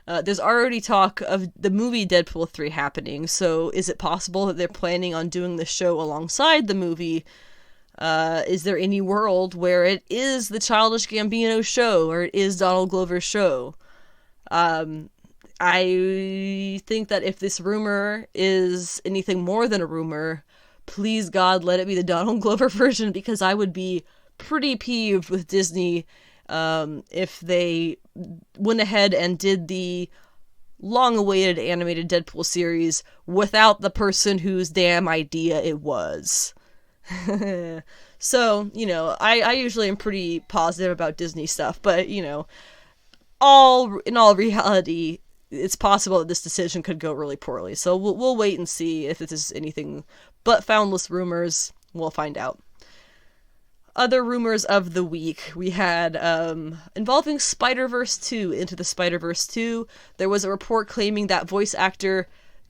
There's already talk of the movie Deadpool 3 happening, so is it possible that they're planning on doing the show alongside the movie? Is there any world where it is the Childish Gambino show, or it is Donald Glover's show? I think that if this rumor is anything more than a rumor, please God, let it be the Donald Glover version, because I would be pretty peeved with Disney if they went ahead and did the long-awaited animated Deadpool series without the person whose damn idea it was. So, I usually am pretty positive about Disney stuff, but, in all reality, it's possible that this decision could go really poorly. So we'll wait and see if this is anything but foundless rumors. We'll find out. Other rumors of the week we had involving Spider-Verse 2, Into the Spider-Verse 2. There was a report claiming that voice actor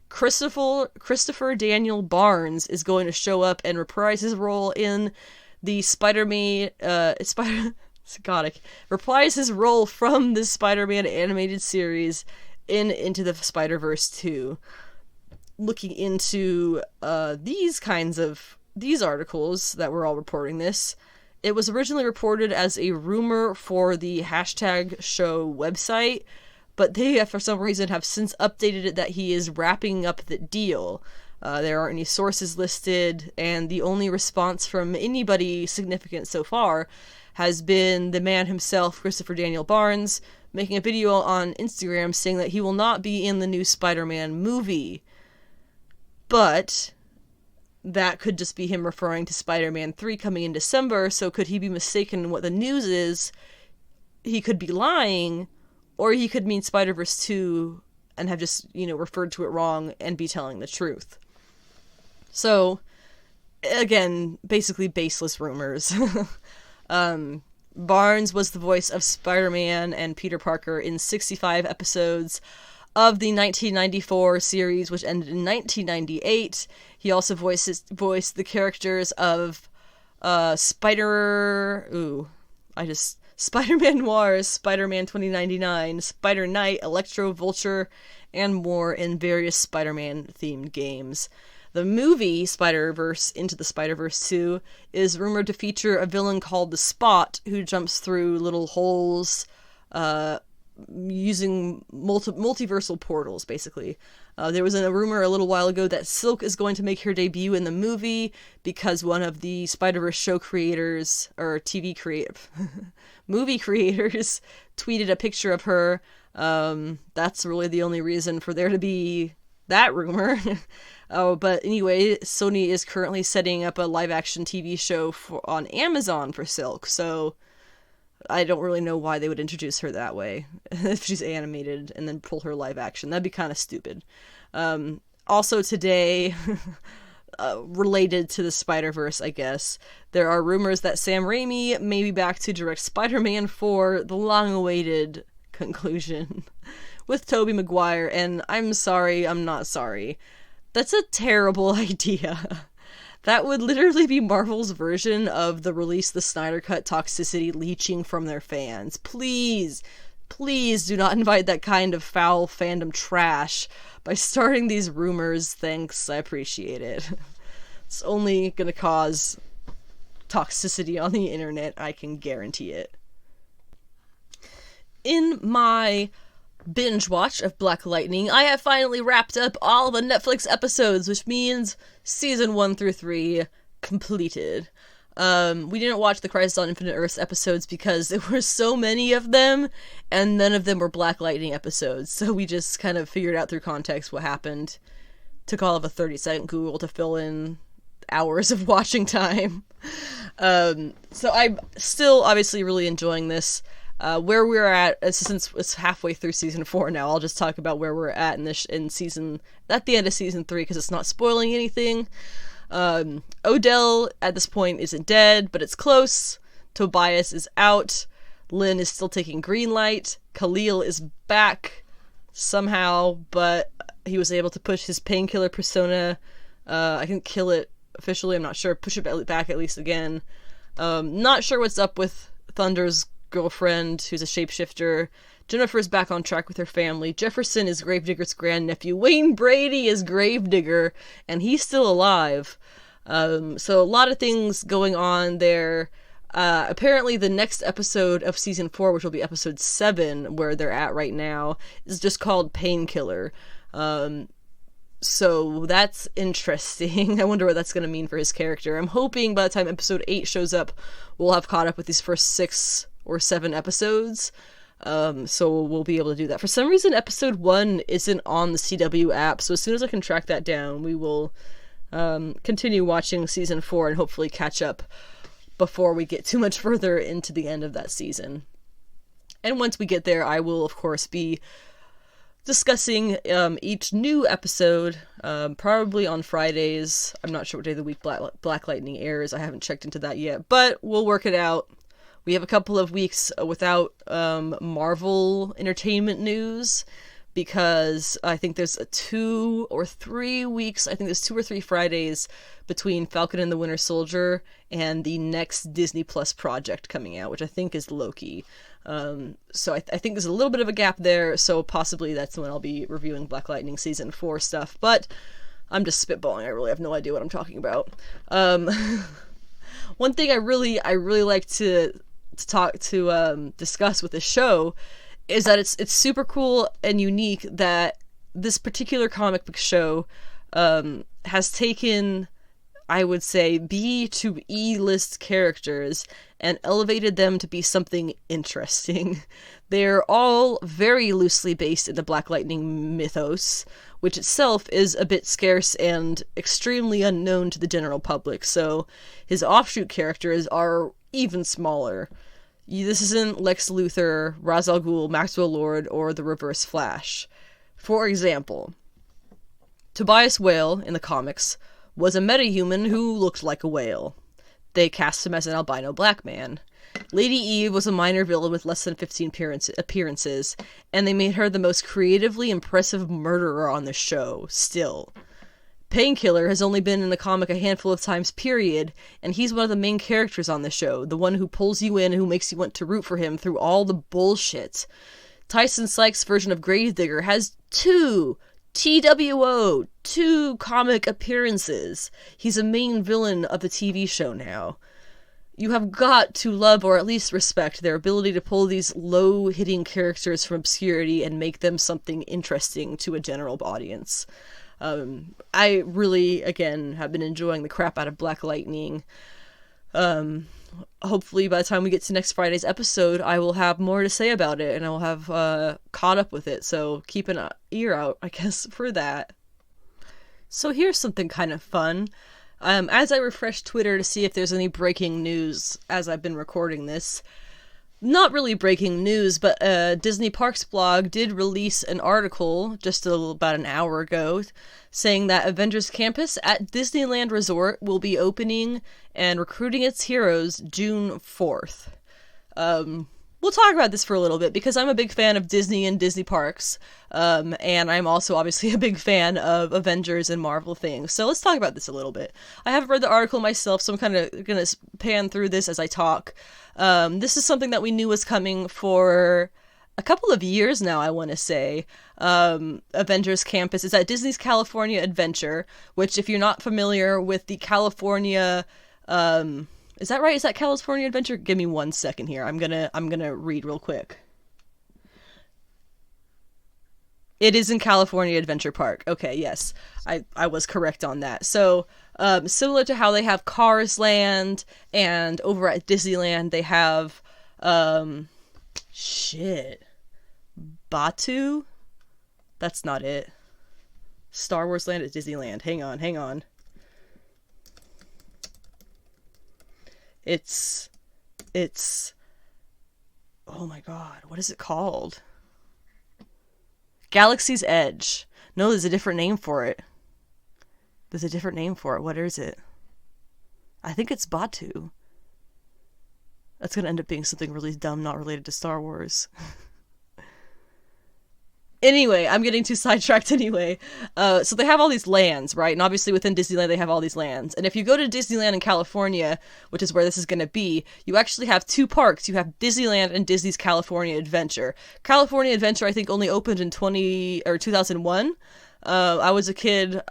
Christopher Daniel Barnes is going to show up and reprise his role in the reprise his role from the Spider-Man animated series in Into the Spider-Verse 2. Looking into these articles that were all reporting this, it was originally reported as a rumor for the #show website, but they, for some reason, have since updated it that he is wrapping up the deal. There aren't any sources listed, and the only response from anybody significant so far has been the man himself, Christopher Daniel Barnes, making a video on Instagram saying that he will not be in the new Spider-Man movie. But that could just be him referring to Spider-Man 3 coming in December, so could he be mistaken in what the news is? He could be lying, or he could mean Spider-Verse 2 and have just, referred to it wrong and be telling the truth. So, again, basically baseless rumors. Barnes was the voice of Spider-Man and Peter Parker in 65 episodes of the 1994 series, which ended in 1998. He also voiced the characters of Spider-Man Noir, Spider-Man 2099, Spider-Knight, Electro, Vulture, and more in various Spider-Man themed games. The movie Spider-Verse Into the Spider-Verse 2 is rumored to feature a villain called the Spot, who jumps through little holes using multiversal portals, basically. There was a rumor a little while ago that Silk is going to make her debut in the movie because one of the Spider-Verse show creators, or movie creators, tweeted a picture of her. That's really the only reason for there to be that rumor. But anyway, Sony is currently setting up a live-action TV show on Amazon for Silk, so I don't really know why they would introduce her that way if she's animated and then pull her live action. That'd be kind of stupid. Also today, related to the Spider-Verse, I guess, there are rumors that Sam Raimi may be back to direct Spider-Man 4, the long-awaited conclusion, with Tobey Maguire, and I'm sorry, I'm not sorry. That's a terrible idea. That would literally be Marvel's version of the release the Snyder Cut toxicity leeching from their fans. Please, please do not invite that kind of foul fandom trash by starting these rumors. Thanks, I appreciate it. It's only gonna cause toxicity on the internet, I can guarantee it. In my binge watch of Black Lightning, I have finally wrapped up all the Netflix episodes, which means season 1 through 3 completed. We didn't watch the Crisis on Infinite Earths episodes because there were so many of them, and none of them were Black Lightning episodes, so we just kind of figured out through context what happened. Took all of a 30-second Google to fill in hours of watching time. So I'm still obviously really enjoying this. Where we're at, since it's halfway through season 4 now, I'll just talk about where we're at at the end of season 3, because it's not spoiling anything. Odell at this point isn't dead, but it's close. Tobias is out. Lynn is still taking green light. Khalil is back somehow, but he was able to push his painkiller persona. I can kill it officially, I'm not sure. Push it back at least again. Not sure what's up with Thunder's girlfriend, who's a shapeshifter. Jennifer's back on track with her family. Jefferson is Gravedigger's grandnephew. Wayne Brady is Gravedigger, and he's still alive. So a lot of things going on there. Apparently the next episode of season 4, which will be episode 7, where they're at right now, is just called Painkiller. So that's interesting. I wonder what that's going to mean for his character. I'm hoping by the time episode 8 shows up, we'll have caught up with these first 6 or 7 episodes. So we'll be able to do that. For some reason, episode 1 isn't on the CW app, so as soon as I can track that down, we will continue watching season 4 and hopefully catch up before we get too much further into the end of that season. And once we get there, I will, of course, be discussing each new episode, probably on Fridays. I'm not sure what day of the week Black Lightning airs. I haven't checked into that yet, but we'll work it out. We have a couple of weeks without Marvel entertainment news, because I think there's 2 or 3 weeks, I think there's 2 or 3 Fridays between Falcon and the Winter Soldier and the next Disney Plus project coming out, which I think is Loki. So I think there's a little bit of a gap there, so possibly that's when I'll be reviewing Black Lightning season 4 stuff, but I'm just spitballing. I really have no idea what I'm talking about. One thing I really like to discuss with this show is that it's super cool and unique that this particular comic book show has taken, I would say, B to E list characters and elevated them to be something interesting. They're all very loosely based in the Black Lightning mythos, which itself is a bit scarce and extremely unknown to the general public, so his offshoot characters are even smaller. This isn't Lex Luthor, Ra's al Ghul, Maxwell Lord, or the Reverse Flash. For example, Tobias Whale in the comics was a metahuman who looked like a whale. They cast him as an albino black man. Lady Eve was a minor villain with less than 15 appearances, and they made her the most creatively impressive murderer on the show, still. Painkiller has only been in the comic a handful of times, period, and he's one of the main characters on the show, the one who pulls you in and who makes you want to root for him through all the bullshit. Tyson Sykes' version of Gravedigger has 2 comic appearances. He's a main villain of the TV show now. You have got to love or at least respect their ability to pull these low-hitting characters from obscurity and make them something interesting to a general audience. I really, again, have been enjoying the crap out of Black Lightning. Hopefully by the time we get to next Friday's episode, I will have more to say about it, and I will have caught up with it, so keep an ear out, I guess, for that. So here's something kind of fun. As I refresh Twitter to see if there's any breaking news as I've been recording this, not really breaking news, but Disney Parks blog did release an article just about an hour ago saying that Avengers Campus at Disneyland Resort will be opening and recruiting its heroes June 4th. We'll talk about this for a little bit because I'm a big fan of Disney and Disney Parks, and I'm also obviously a big fan of Avengers and Marvel things. So let's talk about this a little bit. I haven't read the article myself, so I'm kind of going to pan through this as I talk. This is something that we knew was coming for a couple of years now, I want to say. Avengers Campus is at Disney's California Adventure, which if you're not familiar with the California... is that right? Is that California Adventure? Give me 1 second here. I'm gonna read real quick. It is in California Adventure Park. Okay, yes. I was correct on that. So, similar to how they have Cars Land, and over at Disneyland they have, Batuu? That's not it. Star Wars Land at Disneyland. Hang on. It's, oh my god, what is it called? Galaxy's Edge. No, there's a different name for it. What is it? I think it's Batuu. That's gonna end up being something really dumb, not related to Star Wars. Anyway, I'm getting too sidetracked anyway. So they have all these lands, right? And obviously within Disneyland they have all these lands. And if you go to Disneyland in California, which is where this is going to be, you actually have two parks. You have Disneyland and Disney's California Adventure. California Adventure, I think, only opened in 2001. I was a kid.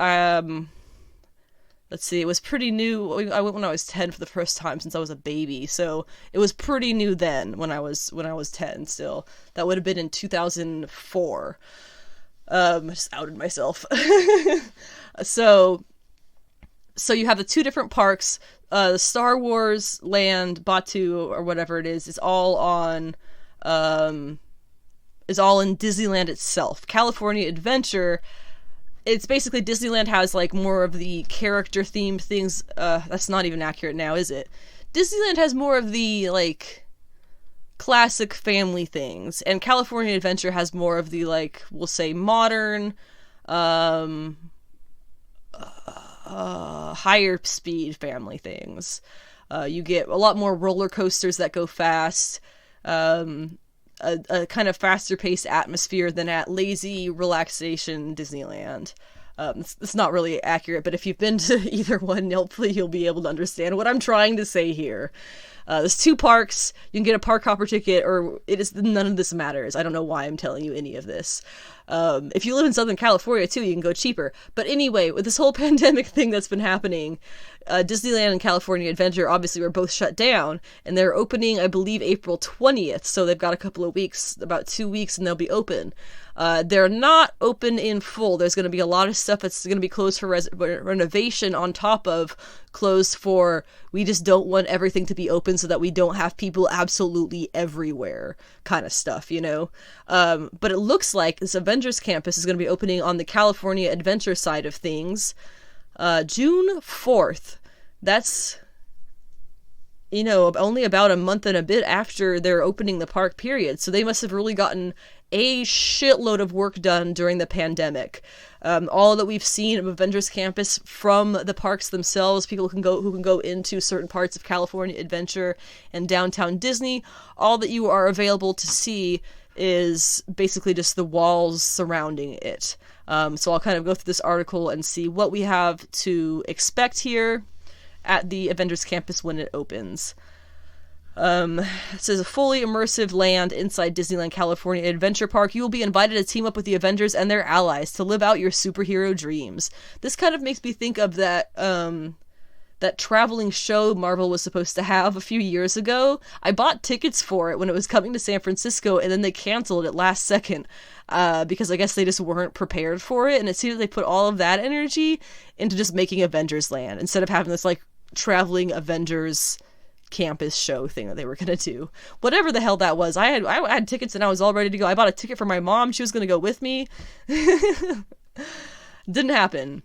Let's see, it was pretty new. I went when I was 10 for the first time since I was a baby, so it was pretty new then when I was 10 still. That would have been in 2004. I just outed myself. So you have the two different parks. The Star Wars Land, Batuu, or whatever it is all in Disneyland itself. California Adventure, it's basically Disneyland has like more of the character themed things. That's not even accurate now, is it? Disneyland has more of the like classic family things, and California Adventure has more of the like, we'll say, modern, higher speed family things. You get a lot more roller coasters that go fast. A kind of faster paced atmosphere than at lazy relaxation Disneyland. It's not really accurate, but if you've been to either one, hopefully you'll be able to understand what I'm trying to say here. There's two parks. You can get a park hopper ticket, or none of this matters. I don't know why I'm telling you any of this. If you live in Southern California too, you can go cheaper. But anyway, with this whole pandemic thing that's been happening, Disneyland and California Adventure obviously were both shut down, and they're opening, I believe, April 20th. So they've got a couple of weeks, about 2 weeks, and they'll be open. They're not open in full. There's going to be a lot of stuff that's going to be closed for renovation on top of closed for, we just don't want everything to be open so that we don't have people absolutely everywhere kind of stuff, you know? But it looks like this Avengers Campus is going to be opening on the California Adventure side of things June 4th. That's, you know, only about a month and a bit after they're opening the park, period. So they must have really gotten a shitload of work done during the pandemic. All that we've seen of Avengers Campus from the parks themselves, people who can go into certain parts of California Adventure and downtown Disney, all that you are available to see is basically just the walls surrounding it. So I'll kind of go through this article and see what we have to expect here at the Avengers Campus when it opens. It says a fully immersive land inside Disneyland California Adventure Park. You will be invited to team up with the Avengers and their allies to live out your superhero dreams. This kind of makes me think of that traveling show Marvel was supposed to have a few years ago. I bought tickets for it when it was coming to San Francisco, and then they canceled it last second because I guess they just weren't prepared for it. And it seems like they put all of that energy into just making Avengers Land instead of having this like traveling Avengers campus show thing that they were gonna do. Whatever the hell that was. I had tickets and I was all ready to go. I bought a ticket for my mom. She was gonna go with me. Didn't happen.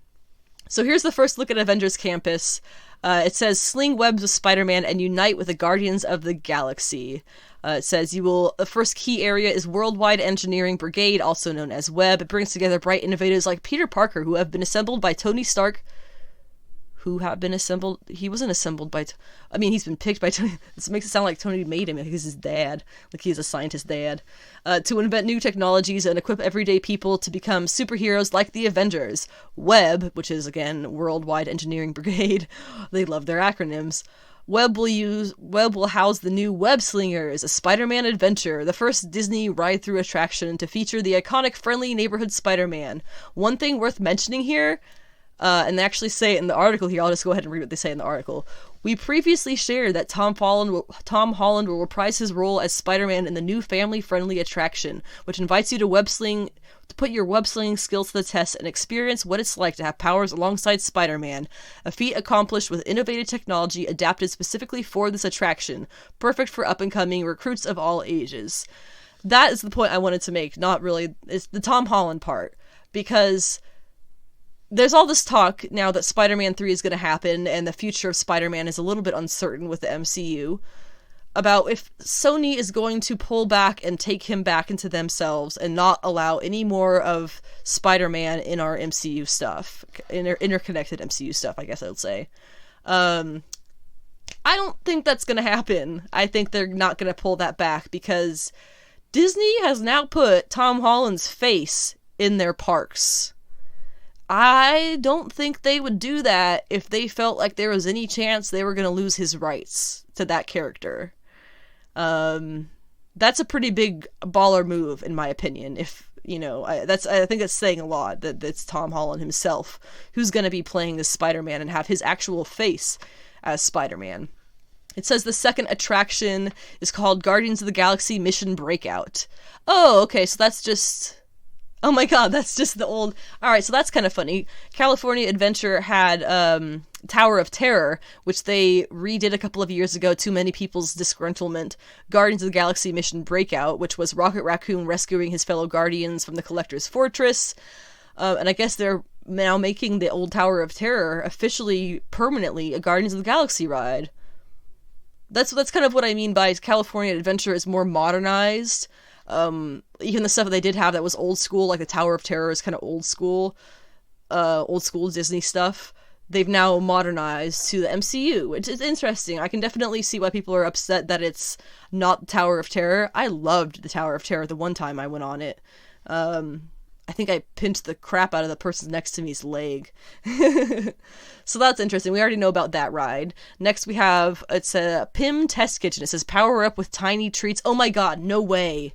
So here's the first look at Avengers Campus. It says, sling webs with Spider-Man and unite with the Guardians of the Galaxy. It says the first key area is Worldwide Engineering Brigade, also known as WEB. It brings together bright innovators like Peter Parker, who have been assembled by Tony Stark. He wasn't assembled by, he's been picked by Tony. This makes it sound like Tony made him. He's his dad. Like he's a scientist dad. To invent new technologies and equip everyday people to become superheroes like the Avengers. WEB, which is, again, Worldwide Engineering Brigade. They love their acronyms. WEB will house the new Web Slingers, a Spider-Man adventure, the first Disney ride-through attraction to feature the iconic friendly neighborhood Spider-Man. One thing worth mentioning here, and they actually say it in the article here, I'll just go ahead and read what they say in the article. We previously shared that Tom Holland will reprise his role as Spider-Man in the new family-friendly attraction, which invites you to put your web-slinging skills to the test and experience what it's like to have powers alongside Spider-Man, a feat accomplished with innovative technology adapted specifically for this attraction, perfect for up-and-coming recruits of all ages. That is the point I wanted to make, not really, it's the Tom Holland part, because there's all this talk now that Spider-Man 3 is going to happen, and the future of Spider-Man is a little bit uncertain with the MCU, about if Sony is going to pull back and take him back into themselves and not allow any more of Spider-Man in our MCU stuff, in our interconnected MCU stuff, I guess I would say. I don't think that's going to happen. I think they're not going to pull that back, because Disney has now put Tom Holland's face in their parks. I don't think they would do that if they felt like there was any chance they were going to lose his rights to that character. That's a pretty big baller move, in my opinion. If, I think that's saying a lot, that it's Tom Holland himself who's going to be playing this Spider-Man and have his actual face as Spider-Man. It says the second attraction is called Guardians of the Galaxy Mission Breakout. Oh, okay, so that's just... Oh my god, that's just the old... Alright, so that's kind of funny. California Adventure had Tower of Terror, which they redid a couple of years ago, to many people's disgruntlement. Guardians of the Galaxy Mission Breakout, which was Rocket Raccoon rescuing his fellow Guardians from the Collector's Fortress. And I guess they're now making the old Tower of Terror officially, permanently, a Guardians of the Galaxy ride. That's kind of what I mean by California Adventure is more modernized. Even the stuff that they did have that was old school, like the Tower of Terror is kind of old school Disney stuff. They've now modernized to the MCU, which is interesting. I can definitely see why people are upset that it's not the Tower of Terror. I loved the Tower of Terror the one time I went on it. I think I pinched the crap out of the person next to me's leg. So that's interesting. We already know about that ride. Next we have, it's a Pym Test Kitchen. It says power up with tiny treats. Oh my god, no way.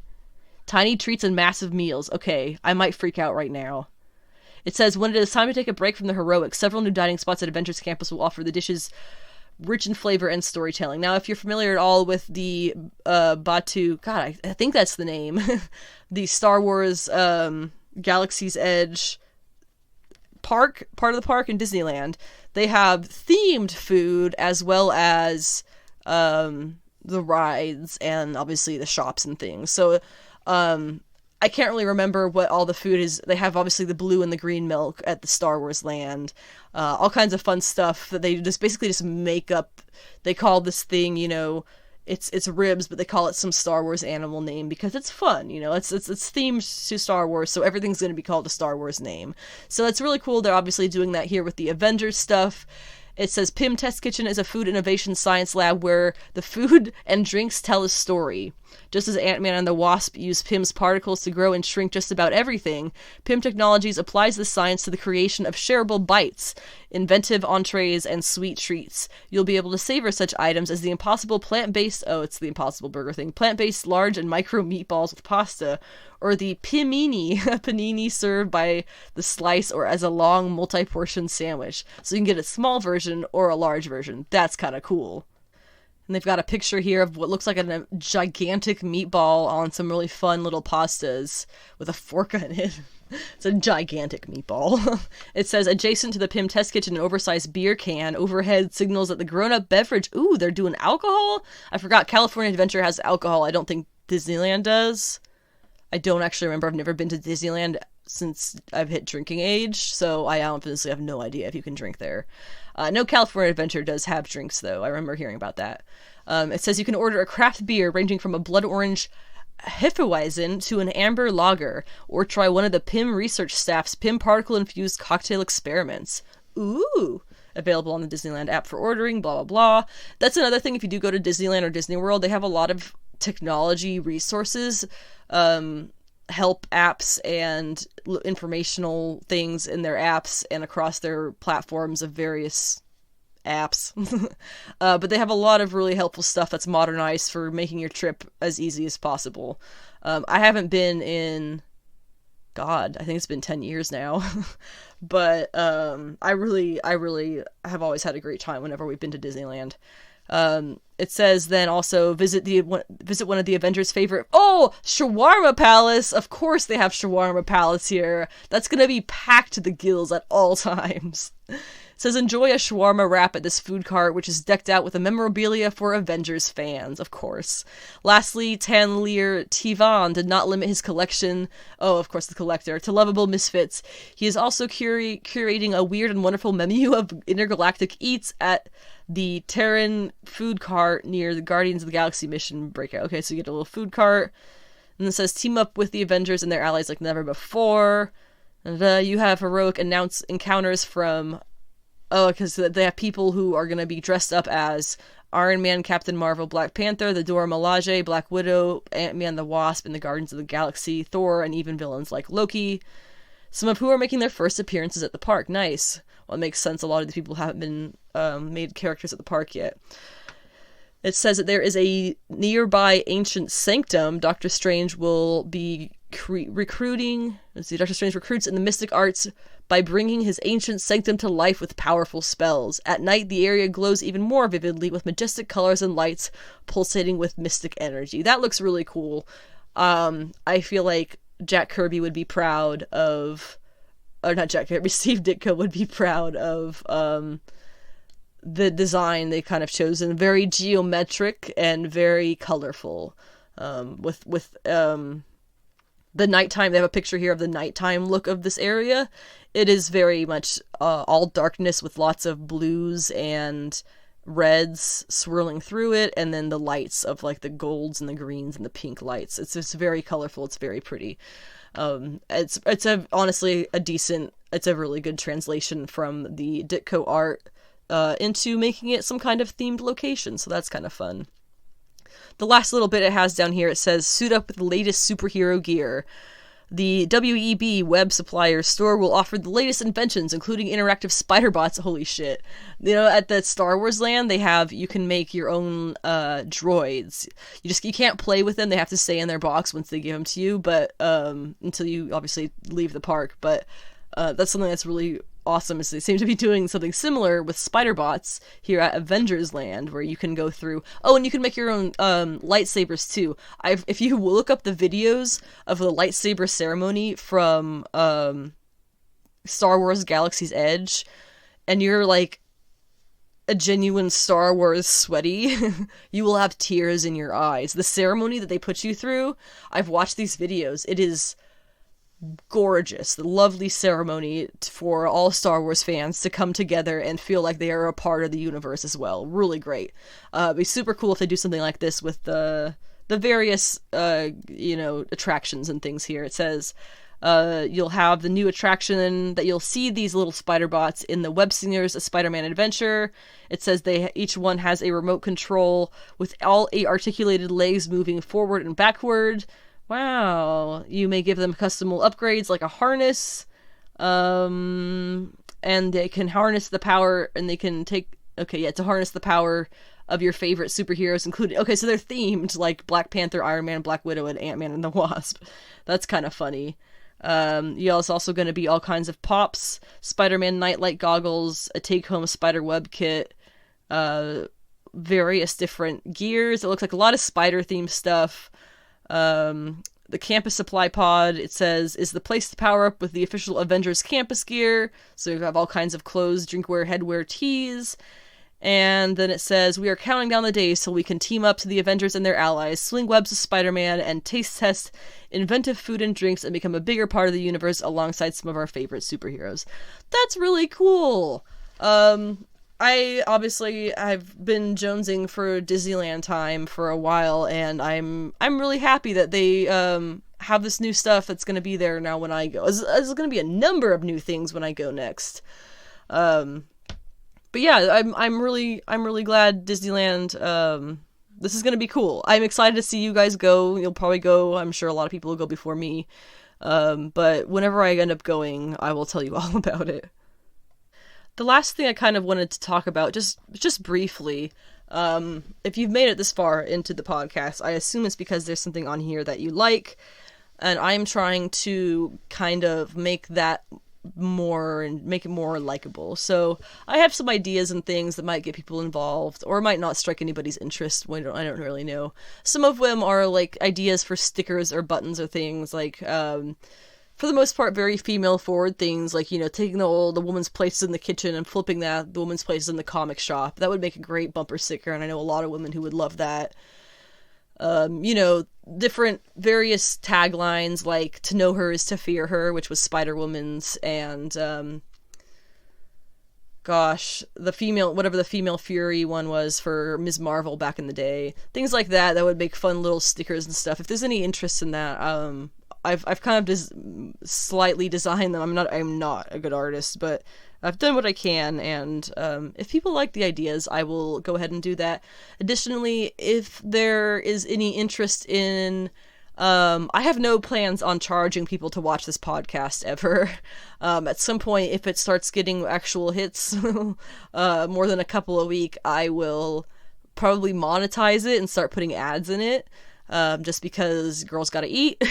Tiny treats and massive meals. Okay, I might freak out right now. It says, when it is time to take a break from the heroics, several new dining spots at Avengers Campus will offer the dishes rich in flavor and storytelling. Now, if you're familiar at all with the Batu... God, I think that's the name. The Star Wars Galaxy's Edge park, part of the park in Disneyland, they have themed food as well as the rides and obviously the shops and things. So... I can't really remember what all the food is. They have obviously the blue and the green milk at the Star Wars land. All kinds of fun stuff that they just basically make up. They call this thing, it's ribs, but they call it some Star Wars animal name because it's fun, it's themed to Star Wars, so everything's going to be called a Star Wars name. So that's really cool. They're obviously doing that here with the Avengers stuff. It says Pym Test Kitchen is a food innovation science lab where the food and drinks tell a story. Just as Ant-Man and the Wasp use Pym's particles to grow and shrink just about everything, Pym Technologies applies this science to the creation of shareable bites, inventive entrees, and sweet treats. You'll be able to savor such items as the Impossible plant-based... Oh, it's the Impossible Burger thing. Plant-based large and micro meatballs with pasta, or the Pimini, a panini served by the slice or as a long multi-portion sandwich. So you can get a small version or a large version. That's kind of cool. And they've got a picture here of what looks like a gigantic meatball on some really fun little pastas with a fork on it. It's a gigantic meatball. It says, adjacent to the Pym Test Kitchen, an oversized beer can overhead signals that the grown-up beverage... Ooh, they're doing alcohol? I forgot California Adventure has alcohol. I don't think Disneyland does. I don't actually remember. I've never been to Disneyland since I've hit drinking age, so I obviously have no idea if you can drink there. No California Adventure does have drinks, though. I remember hearing about that. It says you can order a craft beer ranging from a blood orange Hefeweizen to an amber lager, or try one of the PIM research staff's PIM particle-infused cocktail experiments. Ooh! Available on the Disneyland app for ordering, blah, blah, blah. That's another thing, if you do go to Disneyland or Disney World, they have a lot of technology resources, help apps and informational things in their apps and across their platforms of various apps. But they have a lot of really helpful stuff that's modernized for making your trip as easy as possible. I haven't been in, God, I think it's been 10 years now. But I really have always had a great time whenever we've been to Disneyland. It says then also visit one of the Avengers' favorite. Oh, Shawarma Palace! Of course they have Shawarma Palace here. That's gonna be packed to the gills at all times. It says enjoy a shawarma wrap at this food cart, which is decked out with a memorabilia for Avengers fans, of course. Lastly, Tanlir Tivan did not limit his collection, of course the collector, to lovable misfits. He is also curating a weird and wonderful menu of intergalactic eats at the Terran food cart near the Guardians of the Galaxy mission breakout. Okay, so you get a little food cart, and it says team up with the Avengers and their allies like never before. And you have heroic encounters from... Oh, because they have people who are going to be dressed up as Iron Man, Captain Marvel, Black Panther, the Dora Milaje, Black Widow, Ant-Man the Wasp, and the Guardians of the Galaxy, Thor, and even villains like Loki. Some of who are making their first appearances at the park. Nice. Well, it makes sense. A lot of these people haven't been made characters at the park yet. It says that there is a nearby ancient sanctum. Doctor Strange will be recruiting... Let's see, Doctor Strange recruits in the mystic arts by bringing his ancient sanctum to life with powerful spells. At night, the area glows even more vividly with majestic colors and lights pulsating with mystic energy. That looks really cool. I feel like Jack Kirby would be proud of... Or not Jack Kirby, Steve Ditko would be proud of the design they kind of chosen. Very geometric and very colorful. With the nighttime, they have a picture here of the nighttime look of this area. It is very much all darkness with lots of blues and reds swirling through it, and then the lights of like the golds and the greens and the pink lights. It's just very colorful. It's very pretty. It's honestly a really good translation from the Ditko art into making it some kind of themed location. So that's kind of fun. The last little bit it has down here, it says, suit up with the latest superhero gear. The WEB web supplier store will offer the latest inventions, including interactive spider bots. Holy shit. You know, at the Star Wars land, you can make your own droids. You can't play with them. They have to stay in their box once they give them to you, but until you obviously leave the park. But that's something that's really awesome, is they seem to be doing something similar with spider bots here at Avengers Land, where you can go through... Oh, and you can make your own lightsabers too. If you look up the videos of the lightsaber ceremony from Star Wars Galaxy's Edge, and you're like a genuine Star Wars sweaty, you will have tears in your eyes. The ceremony that they put you through, I've watched these videos. It is gorgeous, the lovely ceremony for all Star Wars fans to come together and feel like they are a part of the universe as well. Really great. It'd be super cool if they do something like this with the various attractions and things here. It says you'll have the new attraction that you'll see these little spider bots in the Web Slingers A Spider-Man Adventure. It says each one has a remote control with all 8 articulated legs moving forward and backward. Wow. You may give them custom upgrades like a harness, and they can harness the power, and they can to harness the power of your favorite superheroes, including... Okay, so they're themed, like Black Panther, Iron Man, Black Widow, and Ant-Man and the Wasp. That's kind of funny. It's also going to be all kinds of pops, Spider-Man nightlight goggles, a take-home spider web kit, various different gears. It looks like a lot of spider-themed stuff. The campus supply pod, it says, is the place to power up with the official Avengers campus gear. So you have all kinds of clothes, drinkware, headwear, teas. And then it says, we are counting down the days so we can team up to the Avengers and their allies, swing webs of Spider-Man, and taste test inventive food and drinks and become a bigger part of the universe alongside some of our favorite superheroes. That's really cool. I've been jonesing for Disneyland time for a while, and I'm really happy that they have this new stuff that's going to be there now when I go. There's going to be a number of new things when I go next. But yeah, I'm really glad Disneyland. This is gonna be cool. I'm excited to see you guys go. You'll probably go. I'm sure a lot of people will go before me. But whenever I end up going, I will tell you all about it. The last thing I kind of wanted to talk about, just briefly, if you've made it this far into the podcast, I assume it's because there's something on here that you like, and I'm trying to kind of make that more and make it more likable. So I have some ideas and things that might get people involved or might not strike anybody's interest. I don't really know. Some of them are like ideas for stickers or buttons or things like for the most part very female forward things, like, you know, taking the woman's place in the kitchen and flipping the woman's place in the comic shop. That would make a great bumper sticker, and I know a lot of women who would love that. You know, different various taglines like "to know her is to fear her," which was Spider-Woman's, and the female Fury one was for Ms. Marvel back in the day. Things like that would make fun little stickers and stuff. If there's any interest in that, I've kind of slightly designed them. I'm not a good artist, but I've done what I can, and if people like the ideas, I will go ahead and do that. Additionally, if there is any interest in... I have no plans on charging people to watch this podcast ever. At some point, if it starts getting actual hits, more than a couple a week, I will probably monetize it and start putting ads in it, just because girls gotta eat.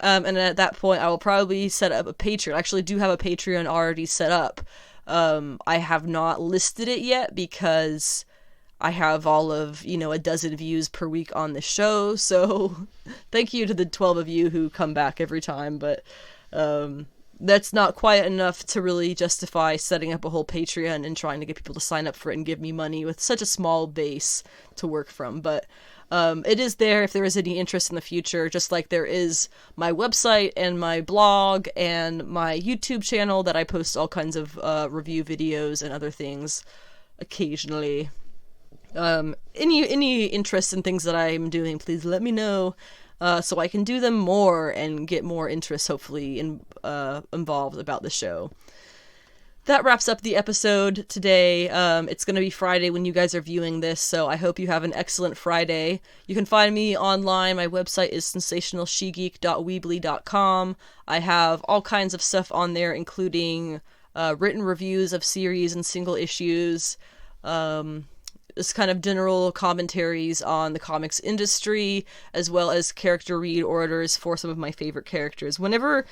And at that point, I will probably set up a Patreon. I actually do have a Patreon already set up. I have not listed it yet because I have all of, a dozen views per week on the show. So thank you to the 12 of you who come back every time. But that's not quite enough to really justify setting up a whole Patreon and trying to get people to sign up for it and give me money with such a small base to work from. But it is there if there is any interest in the future, just like there is my website and my blog and my YouTube channel that I post all kinds of review videos and other things occasionally. Any interest in things that I'm doing, please let me know, so I can do them more and get more interest, hopefully, involved about the show. That wraps up the episode today. It's going to be Friday when you guys are viewing this, so I hope you have an excellent Friday. You can find me online. My website is sensationalshegeek.weebly.com. I have all kinds of stuff on there, including written reviews of series and single issues, just kind of general commentaries on the comics industry, as well as character read orders for some of my favorite characters. Whenever...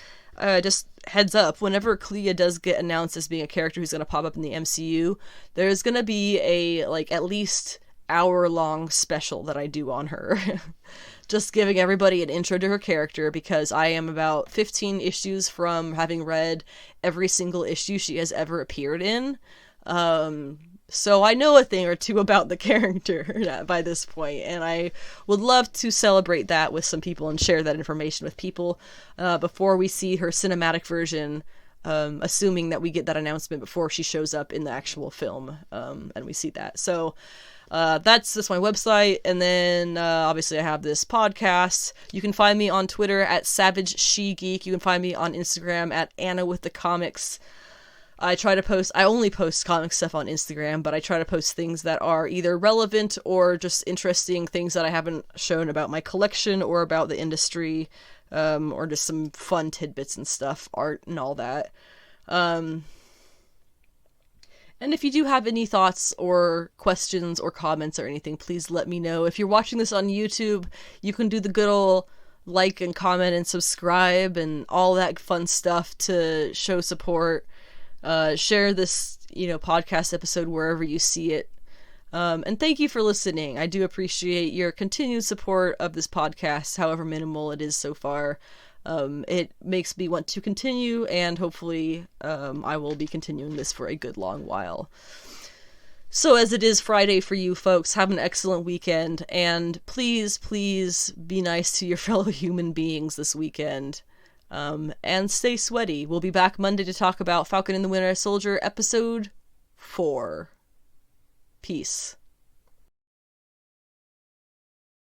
just heads up, whenever Clea does get announced as being a character who's going to pop up in the MCU, there's going to be a, at least hour-long special that I do on her. Just giving everybody an intro to her character, because I am about 15 issues from having read every single issue she has ever appeared in. So I know a thing or two about the character by this point, and I would love to celebrate that with some people and share that information with people before we see her cinematic version, assuming that we get that announcement before she shows up in the actual film, and we see that. So that's just my website, and then obviously I have this podcast. You can find me on Twitter at Savage She-Geek. You can find me on Instagram at Anna with the Comics. I only post comic stuff on Instagram, but I try to post things that are either relevant or just interesting things that I haven't shown about my collection or about the industry, or just some fun tidbits and stuff, art and all that. And if you do have any thoughts or questions or comments or anything, please let me know. If you're watching this on YouTube, you can do the good old like and comment and subscribe and all that fun stuff to show support. Share this, podcast episode wherever you see it. And thank you for listening. I do appreciate your continued support of this podcast, however minimal it is so far. It makes me want to continue, and hopefully, I will be continuing this for a good long while. So as it is Friday for you folks, have an excellent weekend, and please, please be nice to your fellow human beings this weekend. And stay sweaty. We'll be back Monday to talk about Falcon and the Winter Soldier episode 4. Peace.